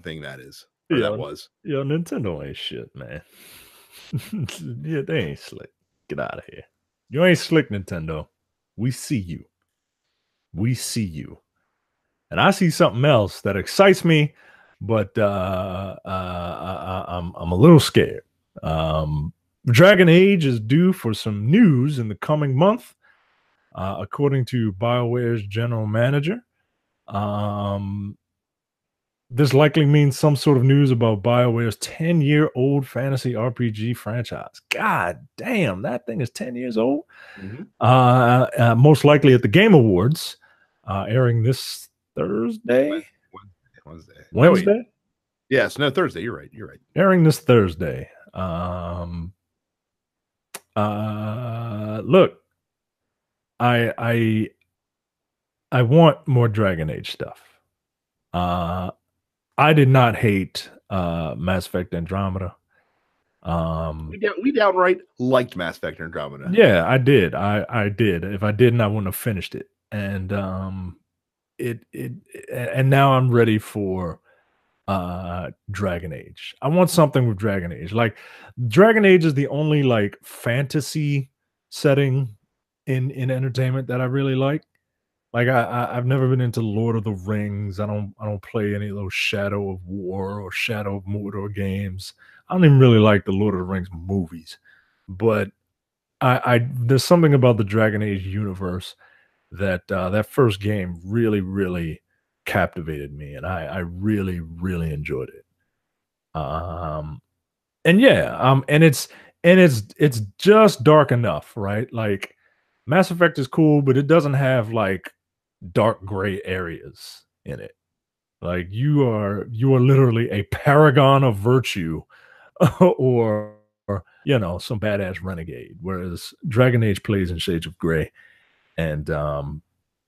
Speaker 1: thing that is. That was.
Speaker 2: Yo, Nintendo ain't shit, man. Yeah, they ain't slick. Get out of here. You ain't slick, Nintendo. We see you. We see you. And I see something else that excites me, but I'm a little scared. Dragon Age is due for some news in the coming month, according to BioWare's general manager. This likely means some sort of news about BioWare's 10-year-old fantasy RPG franchise. God damn, that thing is 10 years old. Mm-hmm. Most likely at the Game Awards, airing this Thursday. Wednesday?
Speaker 1: Yes, no, Thursday. You're right.
Speaker 2: Airing this Thursday. Look, I want more Dragon Age stuff. I did not hate Mass Effect Andromeda.
Speaker 1: We downright liked Mass Effect Andromeda.
Speaker 2: Yeah, I did. I did. If I didn't, I wouldn't have finished it. And and now I'm ready for Dragon Age. I want something with Dragon Age. Like, Dragon Age is the only like fantasy setting in entertainment that I really like. Like, I've never been into Lord of the Rings. I don't play any of those Shadow of War or Shadow of Mordor games. I don't even really like the Lord of the Rings movies. But I there's something about the Dragon Age universe that that first game really captivated me, and I really enjoyed it. And yeah, and it's just dark enough, right? Like, Mass Effect is cool, but it doesn't have like dark gray areas in it. Like, you are literally a paragon of virtue, or some badass renegade. Whereas Dragon Age plays in shades of gray, and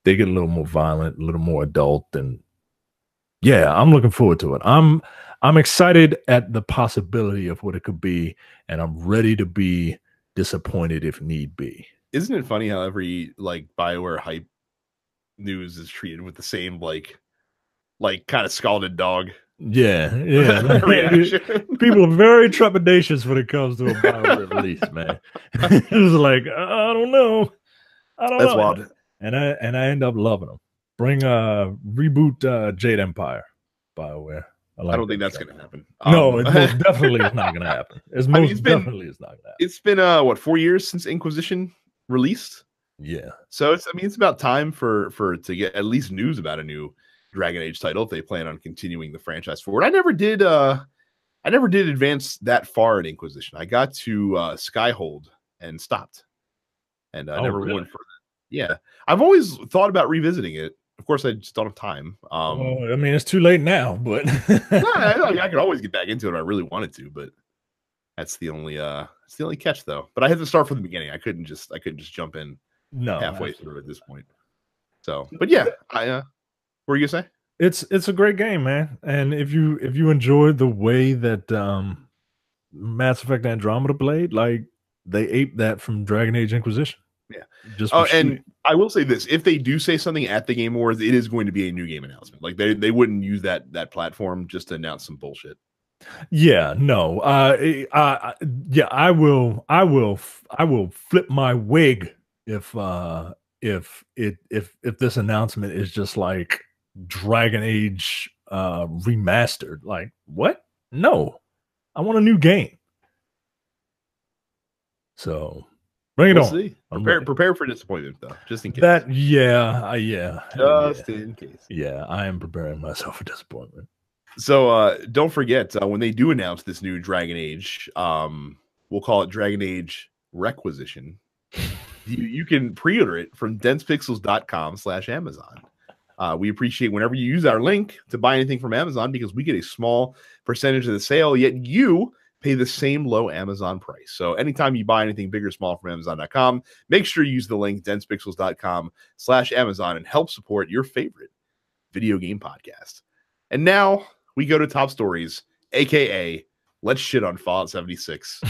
Speaker 2: they get a little more violent, a little more adult, and yeah, I'm looking forward to it. I'm excited at the possibility of what it could be, and I'm ready to be disappointed if need be.
Speaker 1: Isn't it funny how every like BioWare hype news is treated with the same like kind of scalded dog?
Speaker 2: Yeah. People are very trepidatious when it comes to a BioWare release, man. It was like, I don't know.
Speaker 1: That's wild.
Speaker 2: And I end up loving them. Reboot Jade Empire, BioWare.
Speaker 1: I don't think that's going to happen.
Speaker 2: No, it most definitely is not going to happen. Definitely is not going to happen.
Speaker 1: It's been 4 years since Inquisition released.
Speaker 2: Yeah.
Speaker 1: So it's about time for to get at least news about a new Dragon Age title if they plan on continuing the franchise forward. I never did advance that far at Inquisition. I got to Skyhold and stopped. And I never went further. Yeah. I've always thought about revisiting it. Of course, I just don't have time.
Speaker 2: I mean, it's too late now, but
Speaker 1: I could always get back into it if I really wanted to, but that's the only catch though. But I had to start from the beginning. I couldn't just jump in halfway through at this point. So, but yeah, what were you gonna say?
Speaker 2: It's a great game, man. And if you enjoyed the way that Mass Effect Andromeda played, like, they aped that from Dragon Age Inquisition.
Speaker 1: Yeah. And I will say this: if they do say something at the Game Awards, it is going to be a new game announcement. Like, they wouldn't use that platform just to announce some bullshit.
Speaker 2: Yeah, no. Yeah, I will flip my wig if this announcement is just like Dragon Age remastered. Like, what? No, I want a new game. So bring it on.
Speaker 1: See. Prepare for disappointment, though, just in case. Just in case.
Speaker 2: Yeah, I am preparing myself for disappointment.
Speaker 1: So don't forget, when they do announce this new Dragon Age, we'll call it Dragon Age Requisition. You can pre-order it from densepixels.com/Amazon. We appreciate whenever you use our link to buy anything from Amazon, because we get a small percentage of the sale, yet you pay the same low Amazon price. So anytime you buy anything big or small from Amazon.com, make sure you use the link densepixels.com/Amazon and help support your favorite video game podcast. And now we go to top stories, aka let's shit on Fallout 76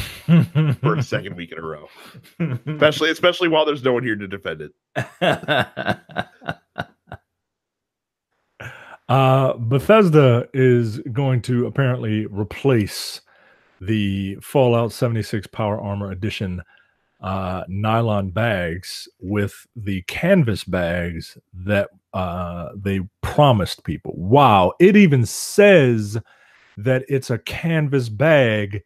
Speaker 1: for a second week in a row. Especially while there's no one here to defend it.
Speaker 2: Bethesda is going to apparently replace the Fallout 76 Power Armor Edition nylon bags with the canvas bags that they promised people. Wow, it even says that it's a canvas bag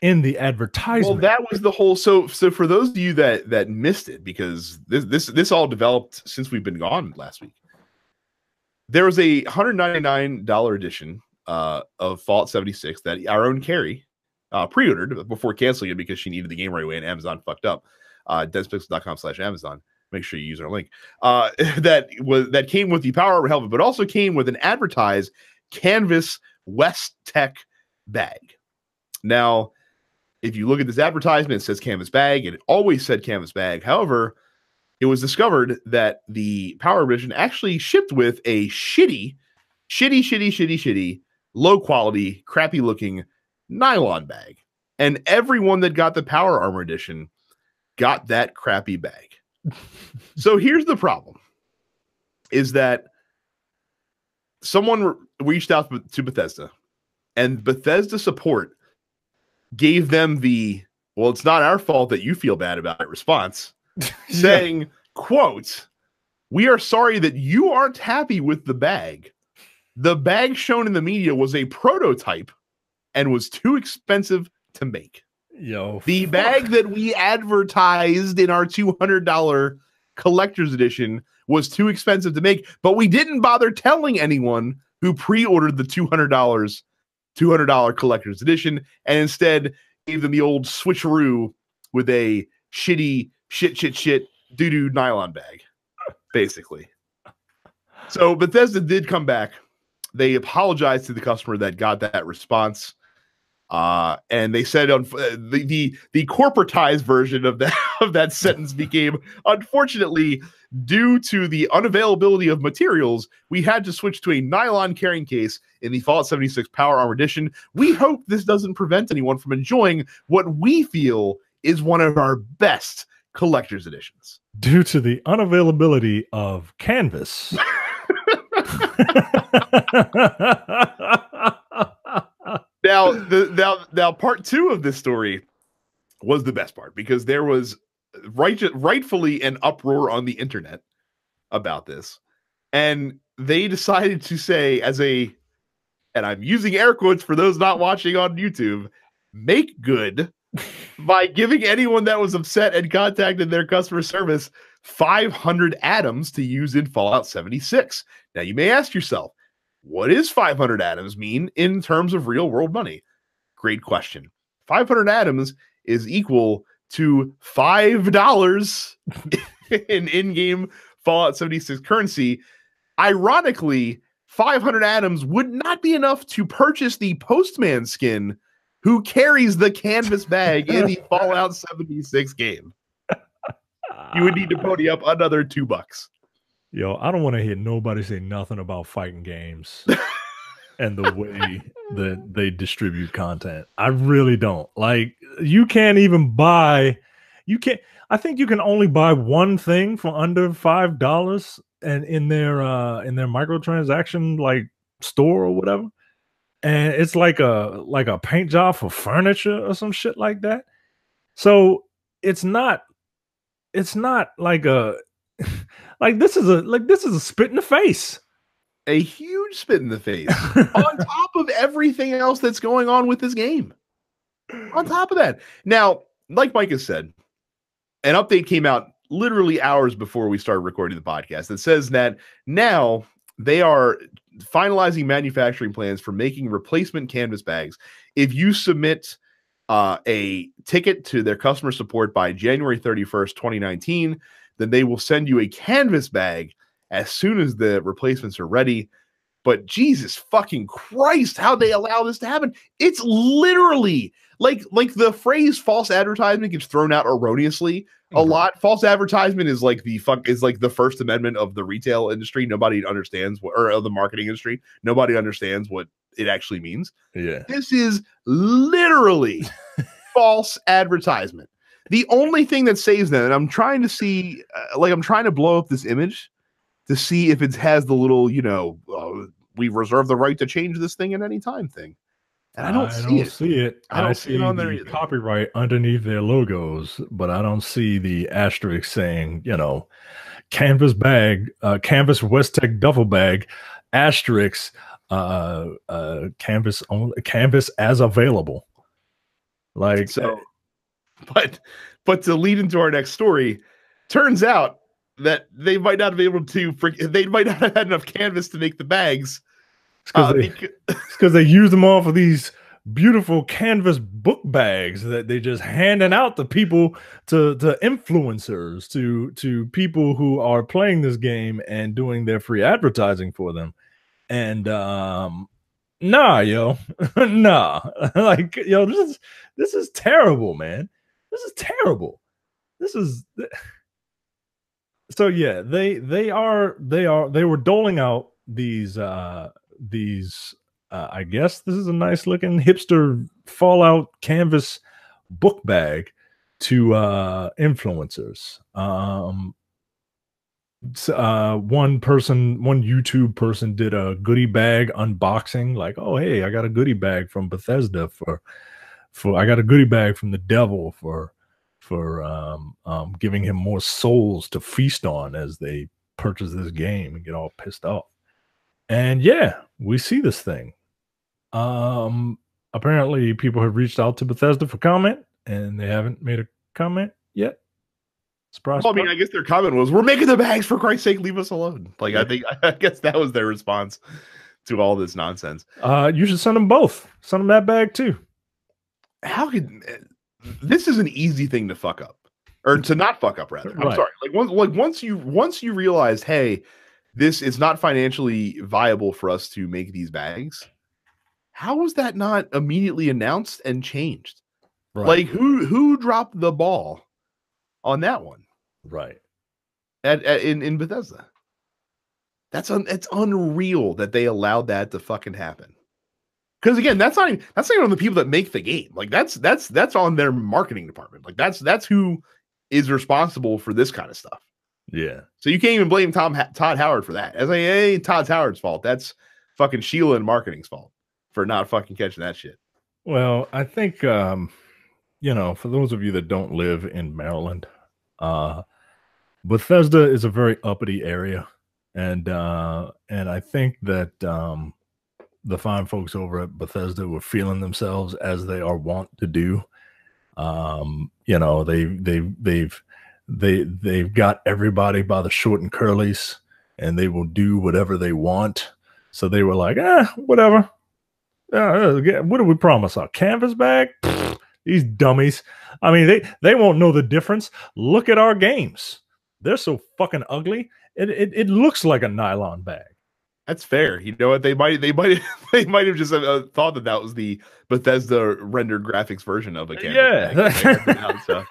Speaker 2: in the advertisement.
Speaker 1: Well, that was the whole. So for those of you that missed it, because this all developed since we've been gone last week, there was a $199 edition of Fallout 76 that our own Carrie pre-ordered before canceling it because she needed the game right away and Amazon fucked up. Densepixels.com/Amazon. Make sure you use our link. That came with the Power Armor helmet, but also came with an advertised canvas West Tech bag. Now, if you look at this advertisement, it says canvas bag, and it always said canvas bag. However, it was discovered that the Power Edition actually shipped with a shitty, low quality, crappy looking nylon bag. And everyone that got the Power Armor Edition got that crappy bag. So here's the problem, is that someone reached out to Bethesda, and Bethesda support gave them the, well, it's not our fault that you feel bad about it response, saying, quote, "We are sorry that you aren't happy with the bag. The bag shown in the media was a prototype and was too expensive to make. The bag that we advertised in our $200 collector's edition was too expensive to make, but we didn't bother telling anyone who pre-ordered the $200 collector's edition, and instead gave them the old switcheroo with a shitty shit doo-doo nylon bag, basically." So Bethesda did come back. They apologized to the customer that got that response. And they said the corporatized version of that sentence became, "Unfortunately, due to the unavailability of materials, we had to switch to a nylon carrying case in the Fallout 76 Power Armor Edition. We hope this doesn't prevent anyone from enjoying what we feel is one of our best collector's editions."
Speaker 2: Due to the unavailability of canvas.
Speaker 1: Now, part two of this story was the best part, because there was rightfully an uproar on the internet about this, and they decided to say, and I'm using air quotes for those not watching on YouTube, make good by giving anyone that was upset and contacted their customer service 500 atoms to use in Fallout 76. Now, you may ask yourself, what does 500 atoms mean in terms of real world money? Great question. 500 atoms is equal to $5 in in-game Fallout 76 currency. Ironically, 500 atoms would not be enough to purchase the postman skin who carries the canvas bag in the Fallout 76 game. You would need to pony up another $2.
Speaker 2: Yo, I don't want to hear nobody say nothing about fighting games and the way that they distribute content. I really don't. Like, you can't even buy, I think you can only buy one thing for under $5 and in their microtransaction like store or whatever. And it's like a paint job for furniture or some shit like that. So it's not like a like this is a spit in the face.
Speaker 1: A huge spit in the face on top of everything else that's going on with this game. On top of that. Now, like Mike has said, an update came out literally hours before we started recording the podcast that says that now they are finalizing manufacturing plans for making replacement canvas bags. If you submit a ticket to their customer support by January 31st, 2019, then they will send you a canvas bag as soon as the replacements are ready. But Jesus fucking Christ, how they allow this to happen? It's literally like the phrase false advertisement gets thrown out erroneously a lot. False advertisement is like the First Amendment of the retail industry. Nobody understands what, or of the marketing industry. Nobody understands what it actually means.
Speaker 2: Yeah.
Speaker 1: This is literally false advertisement. The only thing that saves them, and I'm trying to see, I'm trying to blow up this image to see if it has the little, we reserve the right to change this thing at any time thing. And I don't see it.
Speaker 2: I don't see it on there either. Copyright underneath their logos, but I don't see the asterisk saying, canvas bag, canvas West-Tech duffel bag, asterisk, canvas as available. Like
Speaker 1: so, but to lead into our next story, turns out that they might not be able to. They might not have had enough canvas to make the bags.
Speaker 2: Because they use them off of these beautiful canvas book bags that they just handing out to people, to influencers, to people who are playing this game and doing their free advertising for them. And nah, yo, nah, like yo, this is terrible, man. This is terrible. This is. So yeah, they were doling out these I guess this is a nice looking hipster Fallout canvas book bag to influencers. One YouTube person did a goodie bag unboxing, like, oh hey, I got a goodie bag from Bethesda for I got a goodie bag from the devil for giving him more souls to feast on as they purchase this game and get all pissed off. And yeah, we see this thing. Apparently people have reached out to Bethesda for comment, and they haven't made a comment yet. Surprise.
Speaker 1: Well, I mean, I guess their comment was, "We're making the bags, for Christ's sake, leave us alone." Like, yeah. I guess that was their response to all this nonsense.
Speaker 2: You should send them both. Send them that bag too.
Speaker 1: How could this is an easy thing to fuck up, or to not fuck up, rather. I'm sorry. Once you realize, hey, this is not financially viable for us to make these bags. How was that not immediately announced and changed? Right. Like who dropped the ball on that one?
Speaker 2: Right.
Speaker 1: In Bethesda. It's unreal that they allowed that to fucking happen. Because again, that's not even on the people that make the game. Like that's on their marketing department. Like that's who is responsible for this kind of stuff.
Speaker 2: Yeah. So
Speaker 1: you can't even blame Todd Howard for that. As Todd Howard's fault. That's fucking Sheila and marketing's fault for not fucking catching that shit.
Speaker 2: Well, I think for those of you that don't live in Maryland, Bethesda is a very uppity area, and I think that the fine folks over at Bethesda were feeling themselves as they are wont to do. They've got everybody by the short and curlies, and they will do whatever they want. So they were like, whatever. What do we promise? A canvas bag? Pfft, these dummies. I mean, they won't know the difference. Look at our games. They're so fucking ugly. It looks like a nylon bag.
Speaker 1: That's fair. You know what? They might have just thought that was the Bethesda rendered graphics version of a canvas bag.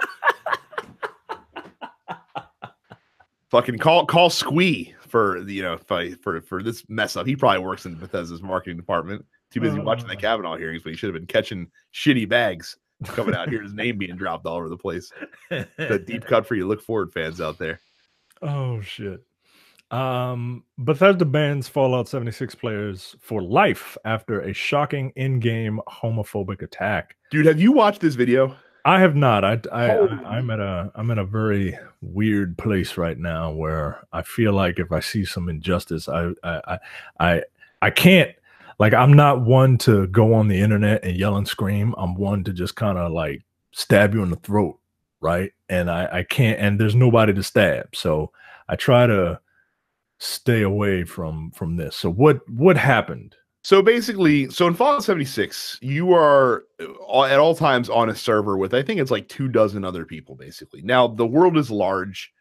Speaker 1: Fucking call Squee for for this mess up. He probably works in Bethesda's marketing department. Too busy watching the Kavanaugh hearings, but he should have been catching shitty bags coming out here. His name being dropped all over the place. The deep cut for you Look Forward fans out there.
Speaker 2: Oh shit. Bethesda bans Fallout 76 players for life after a shocking in-game homophobic attack.
Speaker 1: Dude, have you watched this video?
Speaker 2: I have not.
Speaker 1: Holy.
Speaker 2: I'm in a very weird place right now where I feel like if I see some injustice, I I can't, like, I'm not one to go on the internet and yell and scream. I'm one to just kind of like stab you in the throat, right? And I can't, and there's nobody to stab. So I try to stay away from this. So what happened?
Speaker 1: So basically, so in Fallout 76, you are at all times on a server with, I think it's like 2 dozen other people, basically. Now, the world is large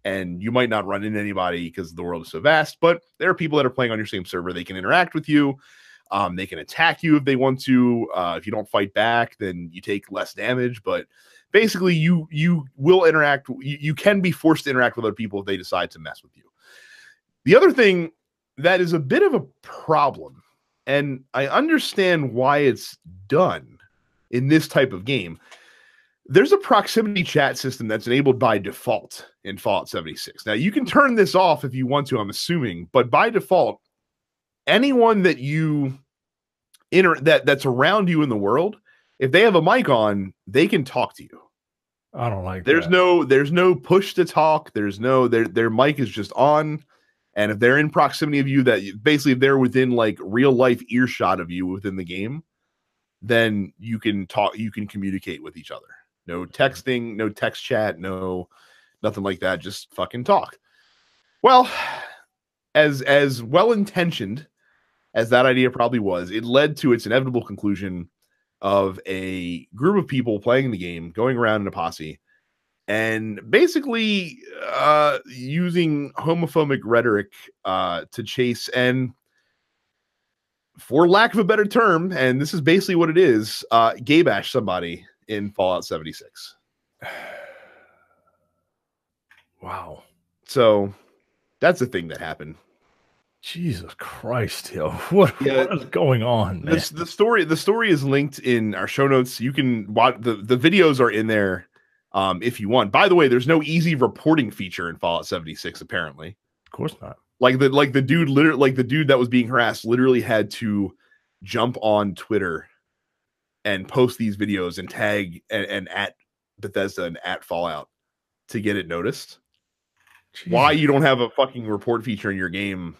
Speaker 1: and you might not run into anybody because the world is so vast, but there are people that are playing on your same server. They can interact with you. They can attack you if they want to. If you don't fight back, then you take less damage. But basically, you will interact. You can be forced to interact with other people if they decide to mess with you. The other thing that is a bit of a problem, and I understand why it's done in this type of game. There's a proximity chat system that's enabled by default in Fallout 76. Now, you can turn this off if you want to, I'm assuming, but by default, anyone that you that's around you in the world, if they have a mic on, they can talk to you.
Speaker 2: I don't like
Speaker 1: there's
Speaker 2: that.
Speaker 1: there's no push to talk. There's no their mic is just on. And if they're in proximity of you, that basically if they're within like real life earshot of you within the game, then you can talk, you can communicate with each other. No texting, no text chat, no nothing like that. Just fucking talk. Well, as well intentioned as that idea probably was, it led to its inevitable conclusion of a group of people playing the game, going around in a posse, and basically using homophobic rhetoric to chase and, for lack of a better term, and this is basically what it is, gay bash somebody in Fallout 76.
Speaker 2: Wow.
Speaker 1: So that's the thing that happened.
Speaker 2: Jesus Christ, yo. What is going on, man?
Speaker 1: The story is linked in our show notes. You can watch the videos are in there if you want. By the way, there's no easy reporting feature in Fallout 76, apparently.
Speaker 2: Of course not.
Speaker 1: Like the dude that was being harassed literally had to jump on Twitter and post these videos and tag and at Bethesda and at Fallout to get it noticed. Jesus. Why you don't have a fucking report feature in your game,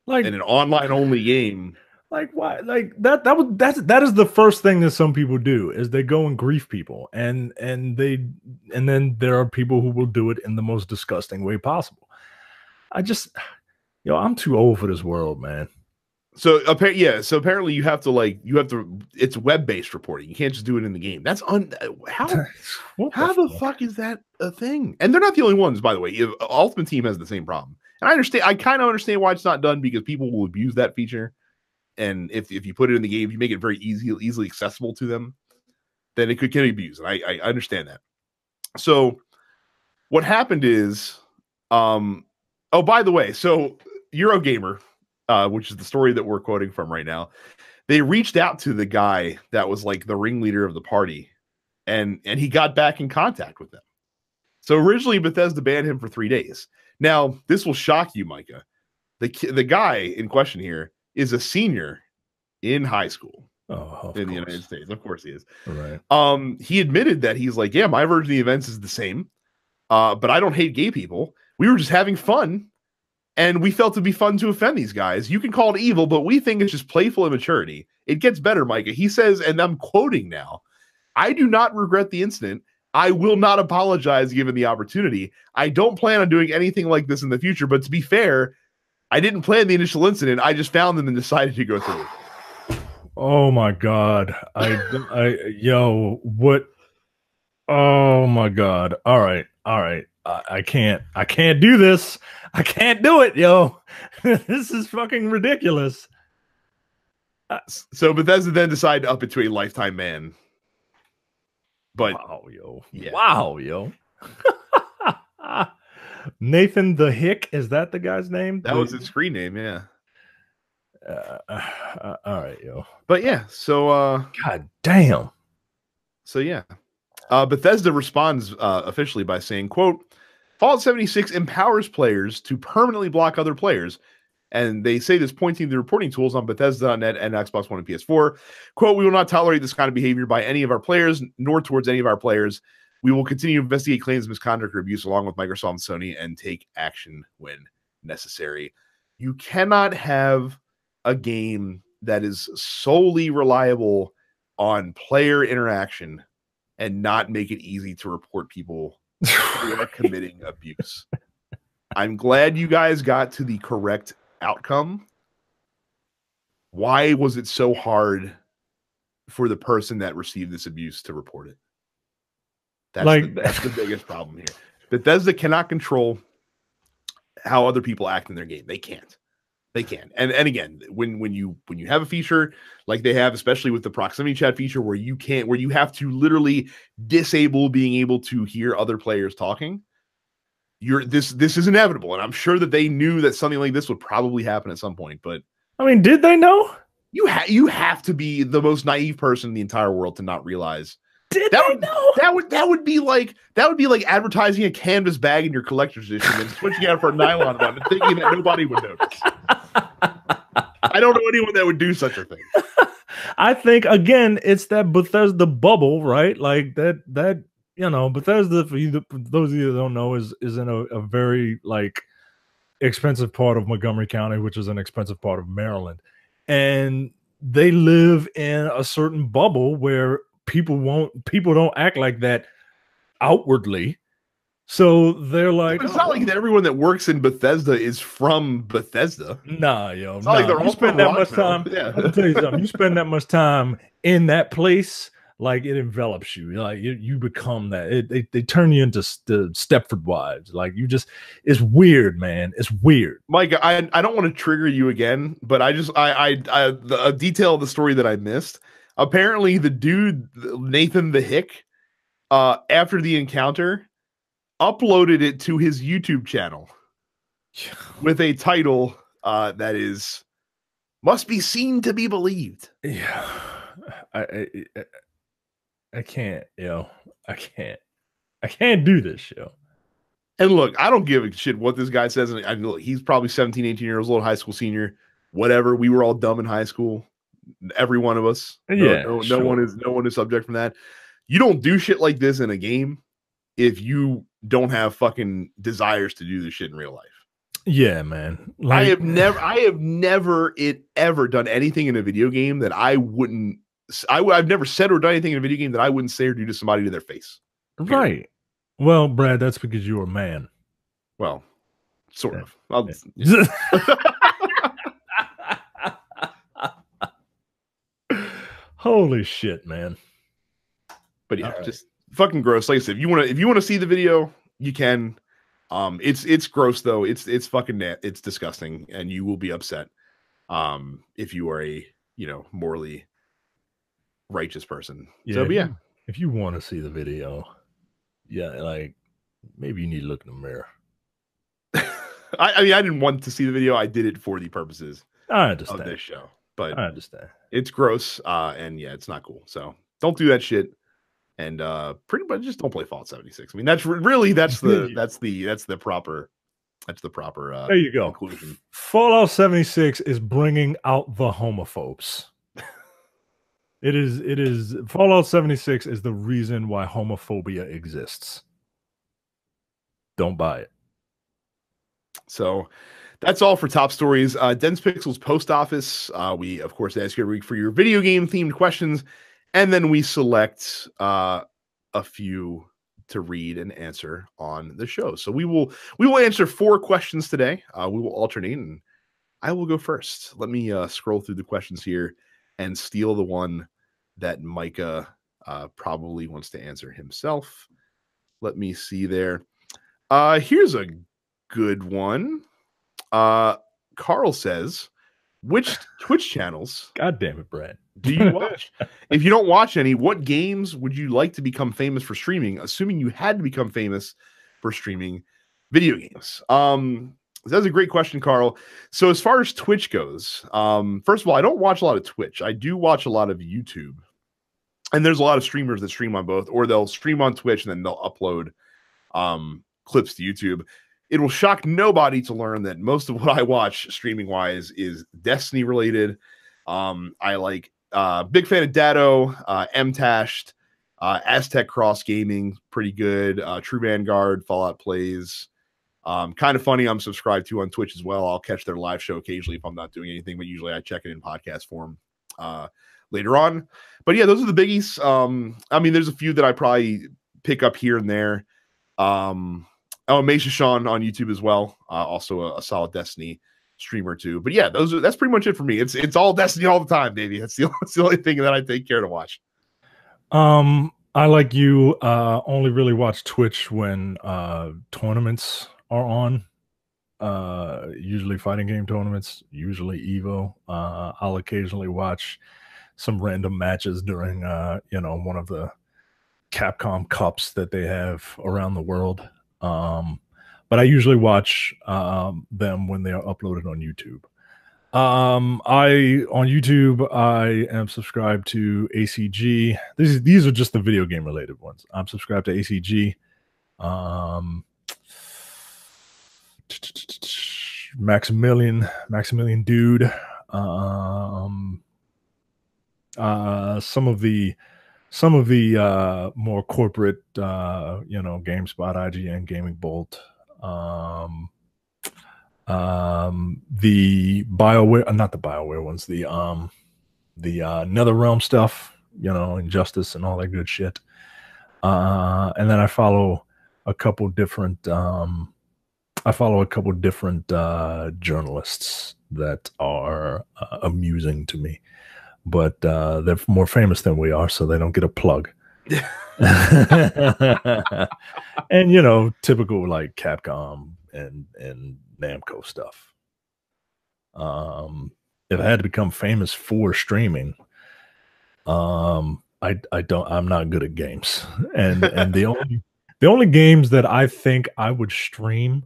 Speaker 1: like in an online only game?
Speaker 2: Like, why? Like that is the first thing that some people do, is they go and grief people, and then there are people who will do it in the most disgusting way possible. I'm too old for this world, man.
Speaker 1: So apparently you have to it's web-based reporting. You can't just do it in the game. That's how the fuck is that a thing? And they're not the only ones, by the way. Ultimate Team has the same problem. And I kind of understand why it's not done, because people will abuse that feature. And if you put it in the game, you make it very easily accessible to them, then it could get abused. And I understand that. So what happened is, oh, by the way, so Eurogamer, which is the story that we're quoting from right now, they reached out to the guy that was like the ringleader of the party, and he got back in contact with them. So originally Bethesda banned him for 3 days. Now, this will shock you, Micah. The guy in question here is a senior in high school in the United States. Of course he is.
Speaker 2: Right.
Speaker 1: He admitted that he's like, yeah, my version of the events is the same, but I don't hate gay people. We were just having fun, and we felt it'd be fun to offend these guys. You can call it evil, but we think it's just playful immaturity. It gets better, Micah. He says, and I'm quoting now, "I do not regret the incident. I will not apologize given the opportunity. I don't plan on doing anything like this in the future, but to be fair, I didn't plan the initial incident. I just found them and decided to go through."
Speaker 2: Oh my God. What? Oh my God. All right. I can't do this. I can't do it, yo. This is fucking ridiculous.
Speaker 1: So Bethesda then decided to up it to a lifetime ban. But
Speaker 2: wow, yo.
Speaker 1: Yeah.
Speaker 2: Wow, yo. Nathan the Hick, is that the guy's name?
Speaker 1: That was his screen name, yeah.
Speaker 2: All right, yo.
Speaker 1: But yeah, so
Speaker 2: God damn.
Speaker 1: So yeah. Bethesda responds officially by saying, quote, "Fallout 76 empowers players to permanently block other players And they say this pointing to the reporting tools on Bethesda.net and Xbox One and PS4. Quote, "We will not tolerate this kind of behavior by any of our players, nor towards any of our players. We will continue to investigate claims of misconduct or abuse along with Microsoft and Sony and take action when necessary." You cannot have a game that is solely reliable on player interaction and not make it easy to report people who are committing abuse. I'm glad you guys got to the correct outcome. Why was it so hard for the person that received this abuse to report it? That's the biggest problem here. Bethesda cannot control how other people act in their game. They can't. And again, when you have a feature like they have, especially with the proximity chat feature, where you have to literally disable being able to hear other players talking, this is inevitable. And I'm sure that they knew that something like this would probably happen at some point. But
Speaker 2: I mean, did they know?
Speaker 1: You have to be the most naive person in the entire world to not realize. That would be like advertising a canvas bag in your collector's edition and switching out for a nylon one and thinking that nobody would notice. I don't know anyone that would do such a thing.
Speaker 2: I think again, it's that Bethesda bubble, right? Like that Bethesda, for those of you that don't know, is in a very like expensive part of Montgomery County, which is an expensive part of Maryland, and they live in a certain bubble where people don't act like that outwardly. So they're like,
Speaker 1: it's not like everyone that works in Bethesda is from Bethesda.
Speaker 2: Nah, yo,
Speaker 1: it's not like they're
Speaker 2: you spend that much time.
Speaker 1: Yeah.
Speaker 2: I'll tell you something. You spend that much time in that place, like it envelops you. Like you become that. They turn you into the Stepford Wives. Like it's weird, man. It's weird.
Speaker 1: Mike, I don't want to trigger you again, but a detail of the story that I missed. Apparently, the dude Nathan the Hick, after the encounter, uploaded it to his YouTube channel with a title that is "Must Be Seen to Be Believed."
Speaker 2: Yeah, I can't, yo. I can't do this, yo.
Speaker 1: And look, I don't give a shit what this guy says. Look, he's probably 17, 18 years old, high school senior, whatever. We were all dumb in high school. Every one of us.
Speaker 2: Yeah,
Speaker 1: no one is subject from that. You don't do shit like this in a game if you don't have fucking desires to do this shit in real life.
Speaker 2: Yeah, man.
Speaker 1: Like, I have never ever done anything in a video game that I've never said or done anything in a video game that I wouldn't say or do to somebody to their face.
Speaker 2: Period. Right. Well, Brad, that's because you're a man.
Speaker 1: Well, sort of.
Speaker 2: Holy shit, man.
Speaker 1: But yeah, just fucking gross. Like I said, if you want to see the video, you can. It's gross though. It's fucking it's disgusting, and you will be upset if you are a morally righteous person.
Speaker 2: Yeah,
Speaker 1: so, but yeah,
Speaker 2: if you want to see the video, yeah, like maybe you need to look in the mirror.
Speaker 1: I mean, I didn't want to see the video. I did it for the purposes
Speaker 2: of
Speaker 1: this show. But
Speaker 2: I understand.
Speaker 1: It's gross, and yeah, it's not cool. So don't do that shit. And pretty much just don't play Fallout 76. I mean, that's the proper
Speaker 2: there you go.
Speaker 1: Conclusion.
Speaker 2: Fallout 76 is bringing out the homophobes. It is Fallout 76 is the reason why homophobia exists. Don't buy it.
Speaker 1: So that's all for top stories. Dense Pixels Post Office. We, of course, ask you every week for your video game themed questions, and then we select a few to read and answer on the show. So we will answer 4 questions today. We will alternate, and I will go first. Let me scroll through the questions here and steal the one that Micah probably wants to answer himself. Let me see there. Here's a good one. Carl says, which Twitch channels
Speaker 2: God damn it, Brad,
Speaker 1: do you watch? If you don't watch any, what games would you like to become famous for streaming, assuming you had to become famous for streaming video games? That's a great question, Carl. So as far as Twitch goes, first of all, I don't watch a lot of Twitch. I do watch a lot of YouTube. And there's a lot of streamers that stream on both, or they'll stream on Twitch and then they'll upload clips to YouTube. it will shock nobody to learn that most of what I watch streaming wise is Destiny related. I like big fan of Datto, MTashed, Aztec Cross Gaming, pretty good. True Vanguard, Fallout Plays. Kind of funny. I'm subscribed to on Twitch as well. I'll catch their live show occasionally if I'm not doing anything, but usually I check it in podcast form later on. But yeah, those are the biggies. I mean, there's a few that I probably pick up here and there. Mesha Sean on YouTube as well. Also a solid Destiny streamer too. But yeah, that's pretty much it for me. It's all Destiny all the time, baby. That's the only thing that I take care to watch.
Speaker 2: I like you only really watch Twitch when tournaments are on. Usually fighting game tournaments, usually Evo. I'll occasionally watch some random matches during one of the Capcom Cups that they have around the world. But I usually watch them when they are uploaded on YouTube. On YouTube, I am subscribed to ACG. These are just the video game related ones. I'm subscribed to ACG. Maximilian Dude. Some of the more corporate, GameSpot, IGN, Gaming Bolt, the BioWare, not the BioWare ones, the NetherRealm stuff, Injustice and all that good shit. And then I follow a couple different journalists that are amusing to me, but they're more famous than we are, so they don't get a plug. And typical like Capcom and Namco stuff. If I had to become famous for streaming, I'm not good at games, and the only games that I think I would stream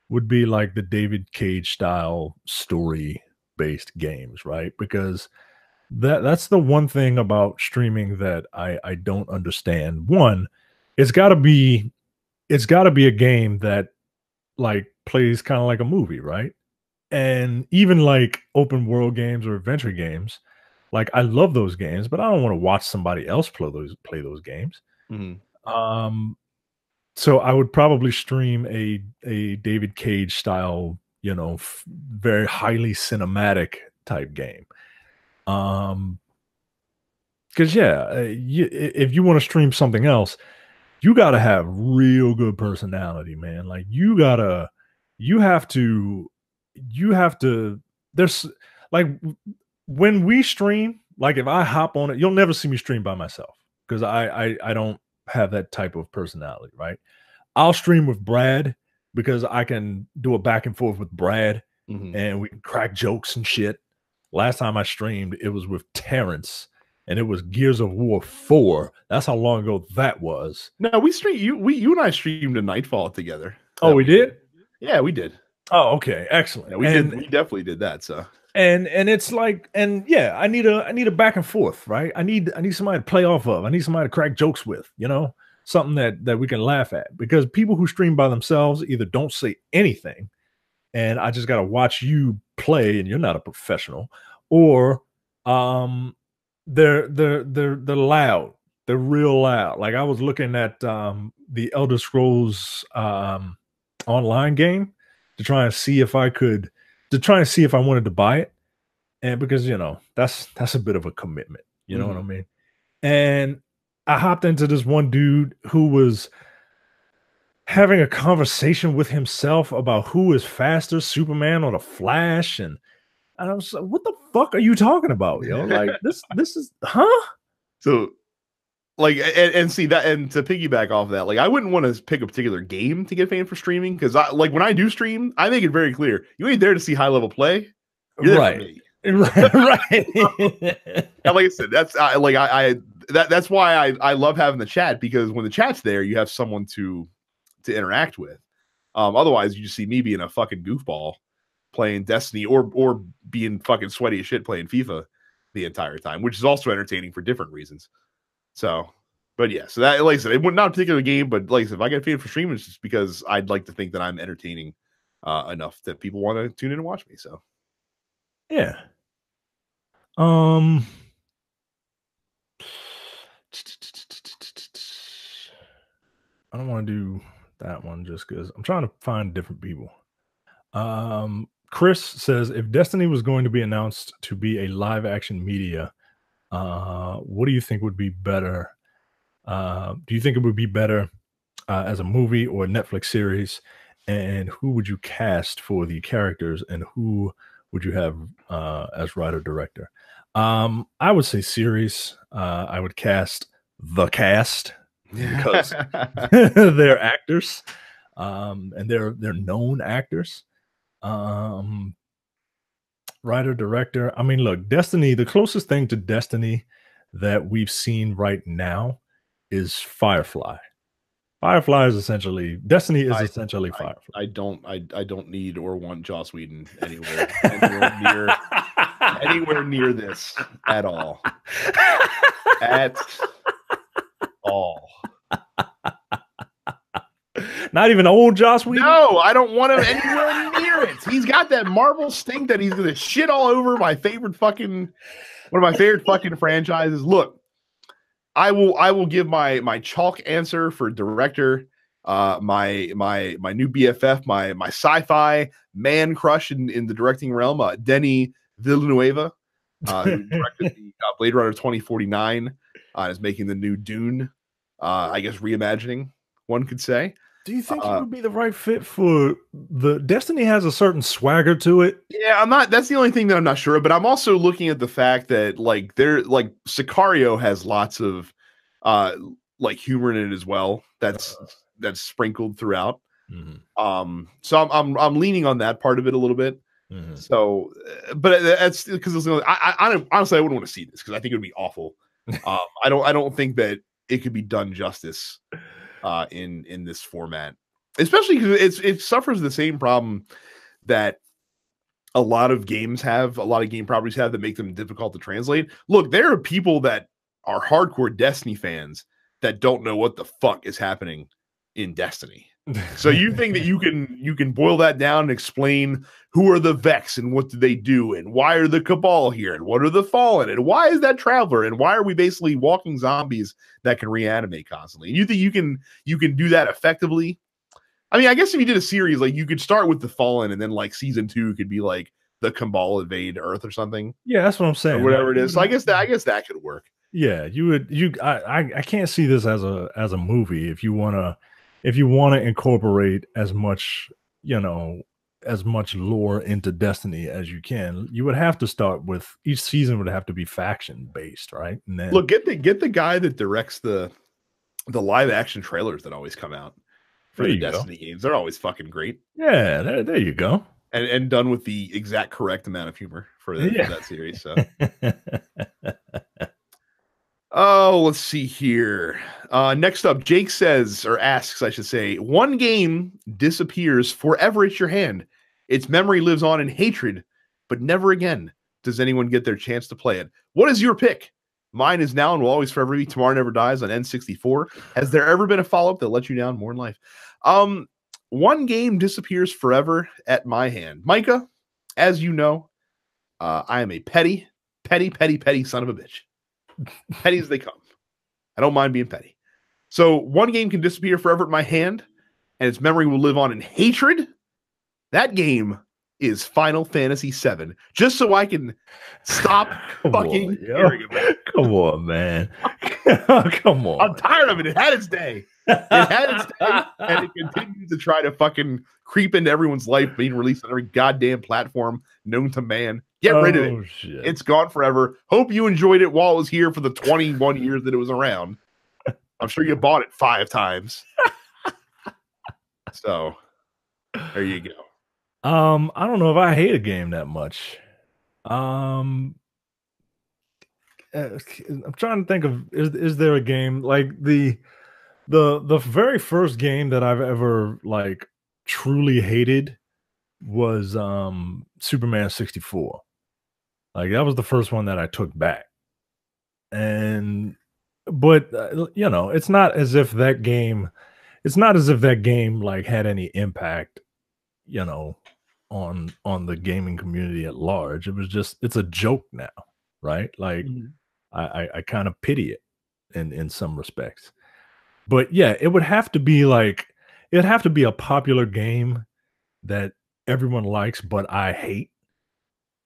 Speaker 2: would be like the David Cage style story based games, right? Because that's the one thing about streaming that I don't understand. One, it's got to be a game that like plays kind of like a movie, right? And even like open world games or adventure games, like I love those games, but I don't want to watch somebody else play those games.
Speaker 1: Mm-hmm.
Speaker 2: So I would probably stream a David Cage style, very highly cinematic type game. Because if you want to stream something else, you got to have real good personality, man. Like you have to. There's like when we stream, like if I hop on it, you'll never see me stream by myself because I don't have that type of personality, right? I'll stream with Brad because I can do a back and forth with Brad,
Speaker 1: mm-hmm.
Speaker 2: and we can crack jokes and shit. Last time I streamed, it was with Terrence, and it was Gears of War 4. That's how long ago that was.
Speaker 1: No, we streamed you and I streamed a Nightfall together.
Speaker 2: Oh, we did?
Speaker 1: Yeah, we did.
Speaker 2: Oh, okay, excellent.
Speaker 1: Yeah, we definitely did that. So
Speaker 2: and it's like, and yeah, I need a back and forth, right? I need somebody to play off of. I need somebody to crack jokes with, something that we can laugh at. Because people who stream by themselves either don't say anything, and I just got to watch you play, and you're not a professional, or they're loud. They're real loud. Like I was looking at the Elder Scrolls online game to try and see if I wanted to buy it, and because that's a bit of a commitment, you know what I mean. And I hopped into this one dude who was having a conversation with himself about who is faster, Superman or the Flash, and I was like, "What the fuck are you talking about, yo? Like this is huh?"
Speaker 1: So, like, and see that, and to piggyback off that, like, I wouldn't want to pick a particular game to get famous for streaming because when I do stream, I make it very clear you ain't there to see high level play, you're there for me.
Speaker 2: Right.
Speaker 1: And like I said, that's why I love having the chat, because when the chat's there, you have someone to interact with. Otherwise, you just see me being a fucking goofball playing Destiny or being fucking sweaty as shit playing FIFA the entire time, which is also entertaining for different reasons. So, But yeah, so that, like I said, it would not a particular game, but like I said, if I get paid for streaming, it's just because I'd like to think that I'm entertaining enough that people want to tune in and watch me. So
Speaker 2: yeah. I don't want to do that one just because I'm trying to find different people. Chris says if Destiny was going to be announced to be a live action media, what do you think would be better? Do you think it would be better as a movie or a Netflix series? And who would you cast for the characters, and who would you have as writer director? I would say series. I would cast the cast because they're actors, and they're known actors. Writer director. I mean, look, Destiny. The closest thing to Destiny that we've seen right now is Firefly. Firefly is essentially Destiny is essentially Firefly.
Speaker 1: I don't need or want Joss Whedon anywhere near this at all. At all.
Speaker 2: Not even old Joss Whedon?
Speaker 1: No, I don't want him anywhere near it. He's got that Marvel stink that he's gonna shit all over one of my favorite fucking franchises. Look, I will give my chalk answer for director. My new BFF, my sci-fi man crush in the directing realm, Denis Villeneuve, who directed the Blade Runner 2049, is making the new Dune. I guess reimagining, one could say.
Speaker 2: Do you think he would be the right fit for the Destiny? Has a certain swagger to it.
Speaker 1: Yeah, I'm not. That's the only thing that I'm not sure. But I'm also looking at the fact that like Sicario has lots of like humor in it as well. That's sprinkled throughout. Mm-hmm. So I'm leaning on that part of it a little bit. Mm-hmm. So, but that's because I honestly I wouldn't want to see this because I think it would be awful. I don't think that it could be done justice in this format, especially because it suffers the same problem that a lot of game properties have that make them difficult to translate. Look, there are people that are hardcore Destiny fans that don't know what the fuck is happening in Destiny. So you think that you can boil that down and explain who are the Vex and what do they do and why are the Cabal here and what are the Fallen and why is that Traveler and why are we basically walking zombies that can reanimate constantly? And you think you can do that effectively? I mean, I guess if you did a series, like you could start with the Fallen and then like season 2 could be like the Cabal invade Earth or something.
Speaker 2: Yeah, that's what I'm saying.
Speaker 1: Or whatever it is. So I guess that could work.
Speaker 2: Yeah, I can't see this as a movie if you want to incorporate as much, as much lore into Destiny as you can. You would have to start with each season would have to be faction based, right? And then
Speaker 1: look, get the guy that directs the live action trailers that always come out for the Destiny games. They're always fucking great.
Speaker 2: Yeah, there you go.
Speaker 1: And done with the exact correct amount of humor for that series. So oh, let's see here. Next up, Jake asks, I should say, one game disappears forever at your hand. Its memory lives on in hatred, but never again does anyone get their chance to play it. What is your pick? Mine is now and will always forever be Tomorrow Never Dies on N64. Has there ever been a follow-up that let you down more in life? One game disappears forever at my hand. Micah, as you know, I am a petty son of a bitch. Petty as they come. I don't mind being petty. So one game can disappear forever at my hand, and its memory will live on in hatred. That game is Final Fantasy VII. Just so I can stop fucking hearing about it.
Speaker 2: Come on, man. Come on.
Speaker 1: I'm tired of it. It had its day. It had its day, and it continues to try to fucking creep into everyone's life, being released on every goddamn platform known to man. Get rid of it.
Speaker 2: Shit.
Speaker 1: It's gone forever. Hope you enjoyed it while it was here for the 21 years that it was around. I'm sure you bought it 5 times. So there you go.
Speaker 2: I don't know if I hate a game that much. I'm trying to think of is there a game like the very first game that I've ever like truly hated was Superman 64. Like that was the first one that I took back. And but you know, it's not as if that game. It's not as if that game like had any impact, you know, on the gaming community at large. It was just it's a joke now, right? Like
Speaker 1: Mhm.
Speaker 2: I kind of pity it in some respects. But yeah, it would have to be like it'd have to be a popular game that everyone likes, but I hate.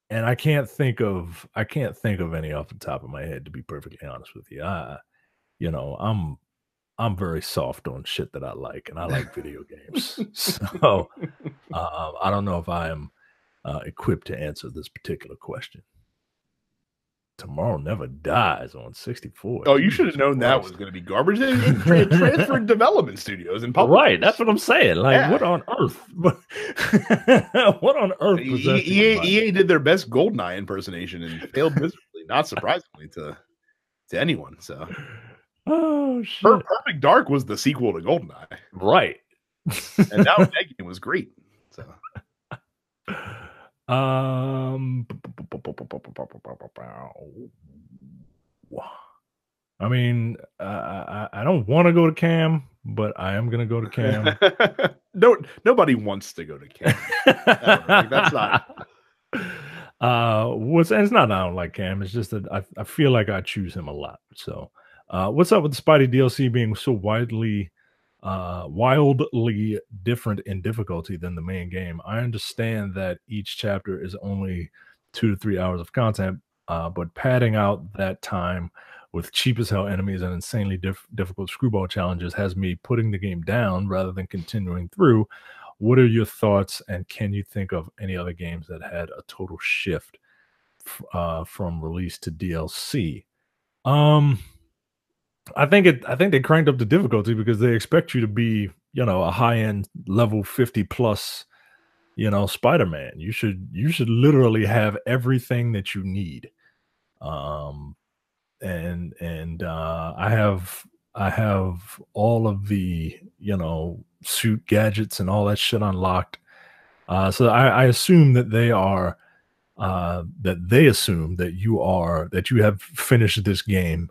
Speaker 2: And I can't think of any off the top of my head, to be perfectly honest with you. You know, I'm very soft on shit that I like, and I like video games. So I don't know if I am equipped to answer this particular question. Tomorrow Never Dies on 64.
Speaker 1: Oh, you should have
Speaker 2: Jesus
Speaker 1: known that was
Speaker 2: Christ.
Speaker 1: going to be garbage. It transferred development studios and
Speaker 2: Right,
Speaker 1: publishers.
Speaker 2: that's what I'm saying. Like, what
Speaker 1: Yeah.
Speaker 2: on earth? What on earth possessed you to buy
Speaker 1: EA did their best GoldenEye impersonation and failed miserably, not surprisingly to anyone. So
Speaker 2: Oh shit!
Speaker 1: Perfect Dark was the sequel to GoldenEye,
Speaker 2: Right.
Speaker 1: and that game was great. So
Speaker 2: um, I mean, I don't want to go to Cam, but I am gonna go to Cam.
Speaker 1: no, nobody wants to go to Cam. Like, that's not.
Speaker 2: And it's not that I don't like Cam. It's just that I feel like I choose him a lot. So, what's up with the Spidey DLC being so wildly different in difficulty than the main game? I understand that each chapter is only 2 to 3 hours of content, but padding out that time with cheap as hell enemies and insanely difficult screwball challenges has me putting the game down rather than continuing through. What are your thoughts, and can you think of any other games that had a total shift from release to DLC? Um, I think they cranked up the difficulty because they expect you to be, you know, a high-end level 50 plus, you know, Spider-Man. You should literally have everything that you need. Um, and I have all of the, you know, suit gadgets and all that shit unlocked. So I assume that they assume that you have finished this game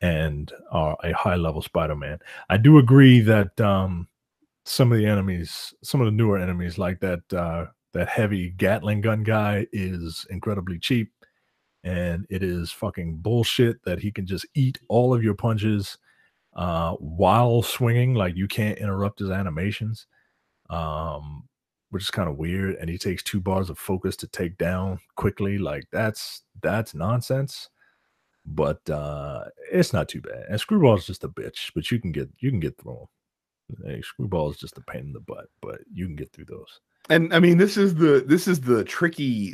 Speaker 2: and are a high level Spider-Man. I do agree that some of the newer enemies like that heavy Gatling gun guy is incredibly cheap, and it is fucking bullshit that he can just eat all of your punches while swinging. Like, you can't interrupt his animations, which is kind of weird. And he takes 2 bars of focus to take down quickly. Like, that's nonsense. But it's not too bad. And Screwball's just a bitch, but you can get through him. Hey, Screwball is just a pain in the butt, but you can get through those.
Speaker 1: And I mean, this is the tricky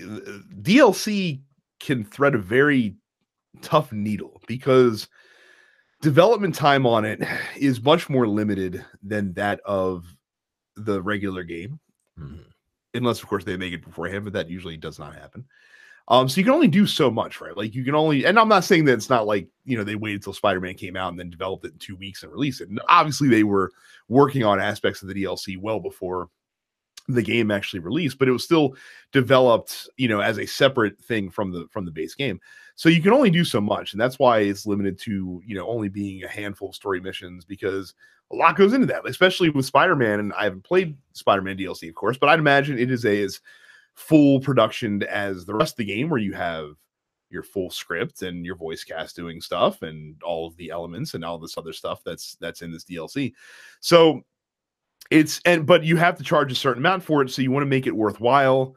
Speaker 1: DLC can thread a very tough needle because development time on it is much more limited than that of the regular game.
Speaker 2: Mhm.
Speaker 1: Unless, of course, they make it beforehand, but that usually does not happen. So you can only do so much, right? Like, you can only, and I'm not saying that it's not like, you know, they waited till Spider-Man came out and then developed it in 2 weeks and released it. And obviously they were working on aspects of the DLC well before the game actually released, but it was still developed, you know, as a separate thing from the base game. So you can only do so much, and that's why it's limited to, you know, only being a handful of story missions, because a lot goes into that, especially with Spider-Man. And I haven't played Spider-Man DLC, of course, but I'd imagine it is as full production as the rest of the game, where you have your full script and your voice cast doing stuff and all of the elements and all this other stuff that's in this DLC. So but you have to charge a certain amount for it, so you want to make it worthwhile,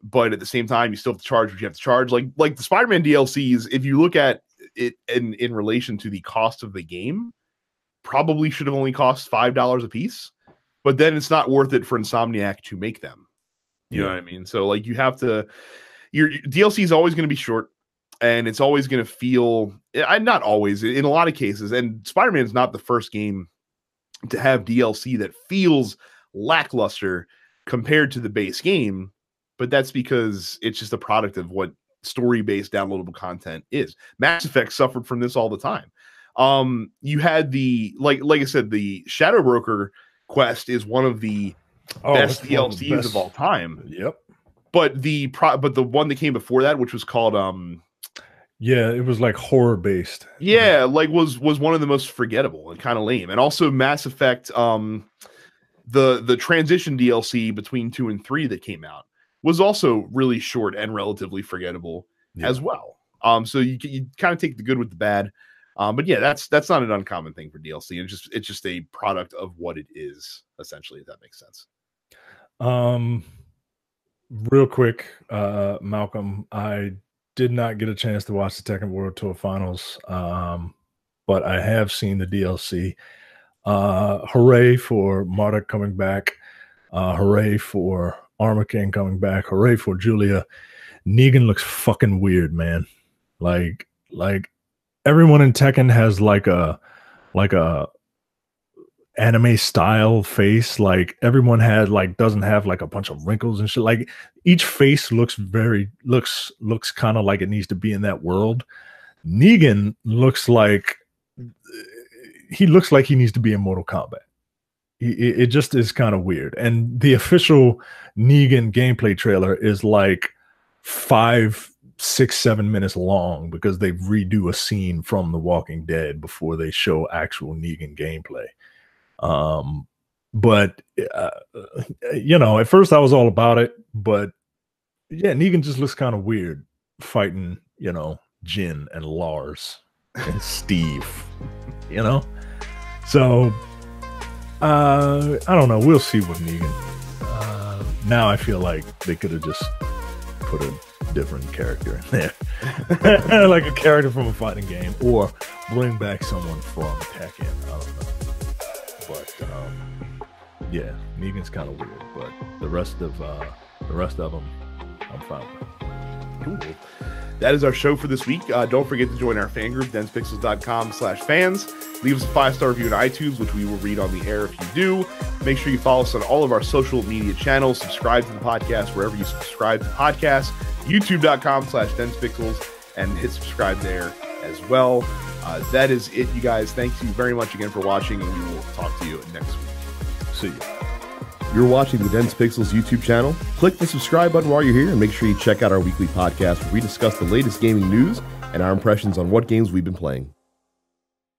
Speaker 1: but at the same time you still have to charge what you have to charge. Like the Spider-Man DLCs, if you look at it in relation to the cost of the game, probably should have only cost $5 a piece, but then it's not worth it for Insomniac to make them. You know what I mean? So, like, you have to, your DLC is always going to be short, and it's always going to feel, not always, in a lot of cases, and Spider-Man is not the first game to have DLC that feels lackluster compared to the base game, but that's because it's just a product of what story-based downloadable content is. Mass Effect suffered from this all the time. You had the, like I said, the Shadow Broker quest is one of the best DLCs of all time.
Speaker 2: Yep.
Speaker 1: But the one that came before that, which was called
Speaker 2: Yeah, it was like horror based.
Speaker 1: Yeah, like was one of the most forgettable and kind of lame. And also Mass Effect, the transition DLC between 2 and 3 that came out was also really short and relatively forgettable as well. So you kind of take the good with the bad. But yeah, that's not an uncommon thing for DLC. It's just a product of what it is, essentially, if that makes sense.
Speaker 2: Real quick, Malcolm, I did not get a chance to watch the Tekken World Tour Finals, but I have seen the DLC. Hooray for Marta coming back. Hooray for Armor King coming back. Hooray for Julia. Negan looks fucking weird, man. Like everyone in Tekken has like a anime style face. Like everyone had like doesn't have like a bunch of wrinkles and shit. Like each face looks kind of like it needs to be in that world. Negan looks like he needs to be in Mortal Kombat. It just is kind of weird. And the official Negan gameplay trailer is like 5, 6, 7 minutes long because they redo a scene from The Walking Dead before they show actual Negan gameplay. But you know, at first I was all about it, but yeah, Negan just looks kind of weird fighting, you know, Jin and Lars and Steve, you know? So I don't know. We'll see with Negan. Now I feel like they could have just put a different character in there. Like a character from a fighting game, or bring back someone from Tekken. I don't know. But yeah, Negan's kind of weird, but the rest of them I'm fine with.
Speaker 1: Cool. That is our show for this week. Don't forget to join our fan group, densepixels.com/fans. Leave us a 5-star review on iTunes, which we will read on the air if you do. Make sure you follow us on all of our social media channels. Subscribe to the podcast wherever you subscribe to podcasts. YouTube.com/densepixels, and hit subscribe there as well. That is it, you guys. Thank you very much again for watching, and we will talk to you next week. See you. You're watching the Dense Pixels YouTube channel. Click the subscribe button while you're here, and make sure you check out our weekly podcast where we discuss the latest gaming news and our impressions on what games we've been playing.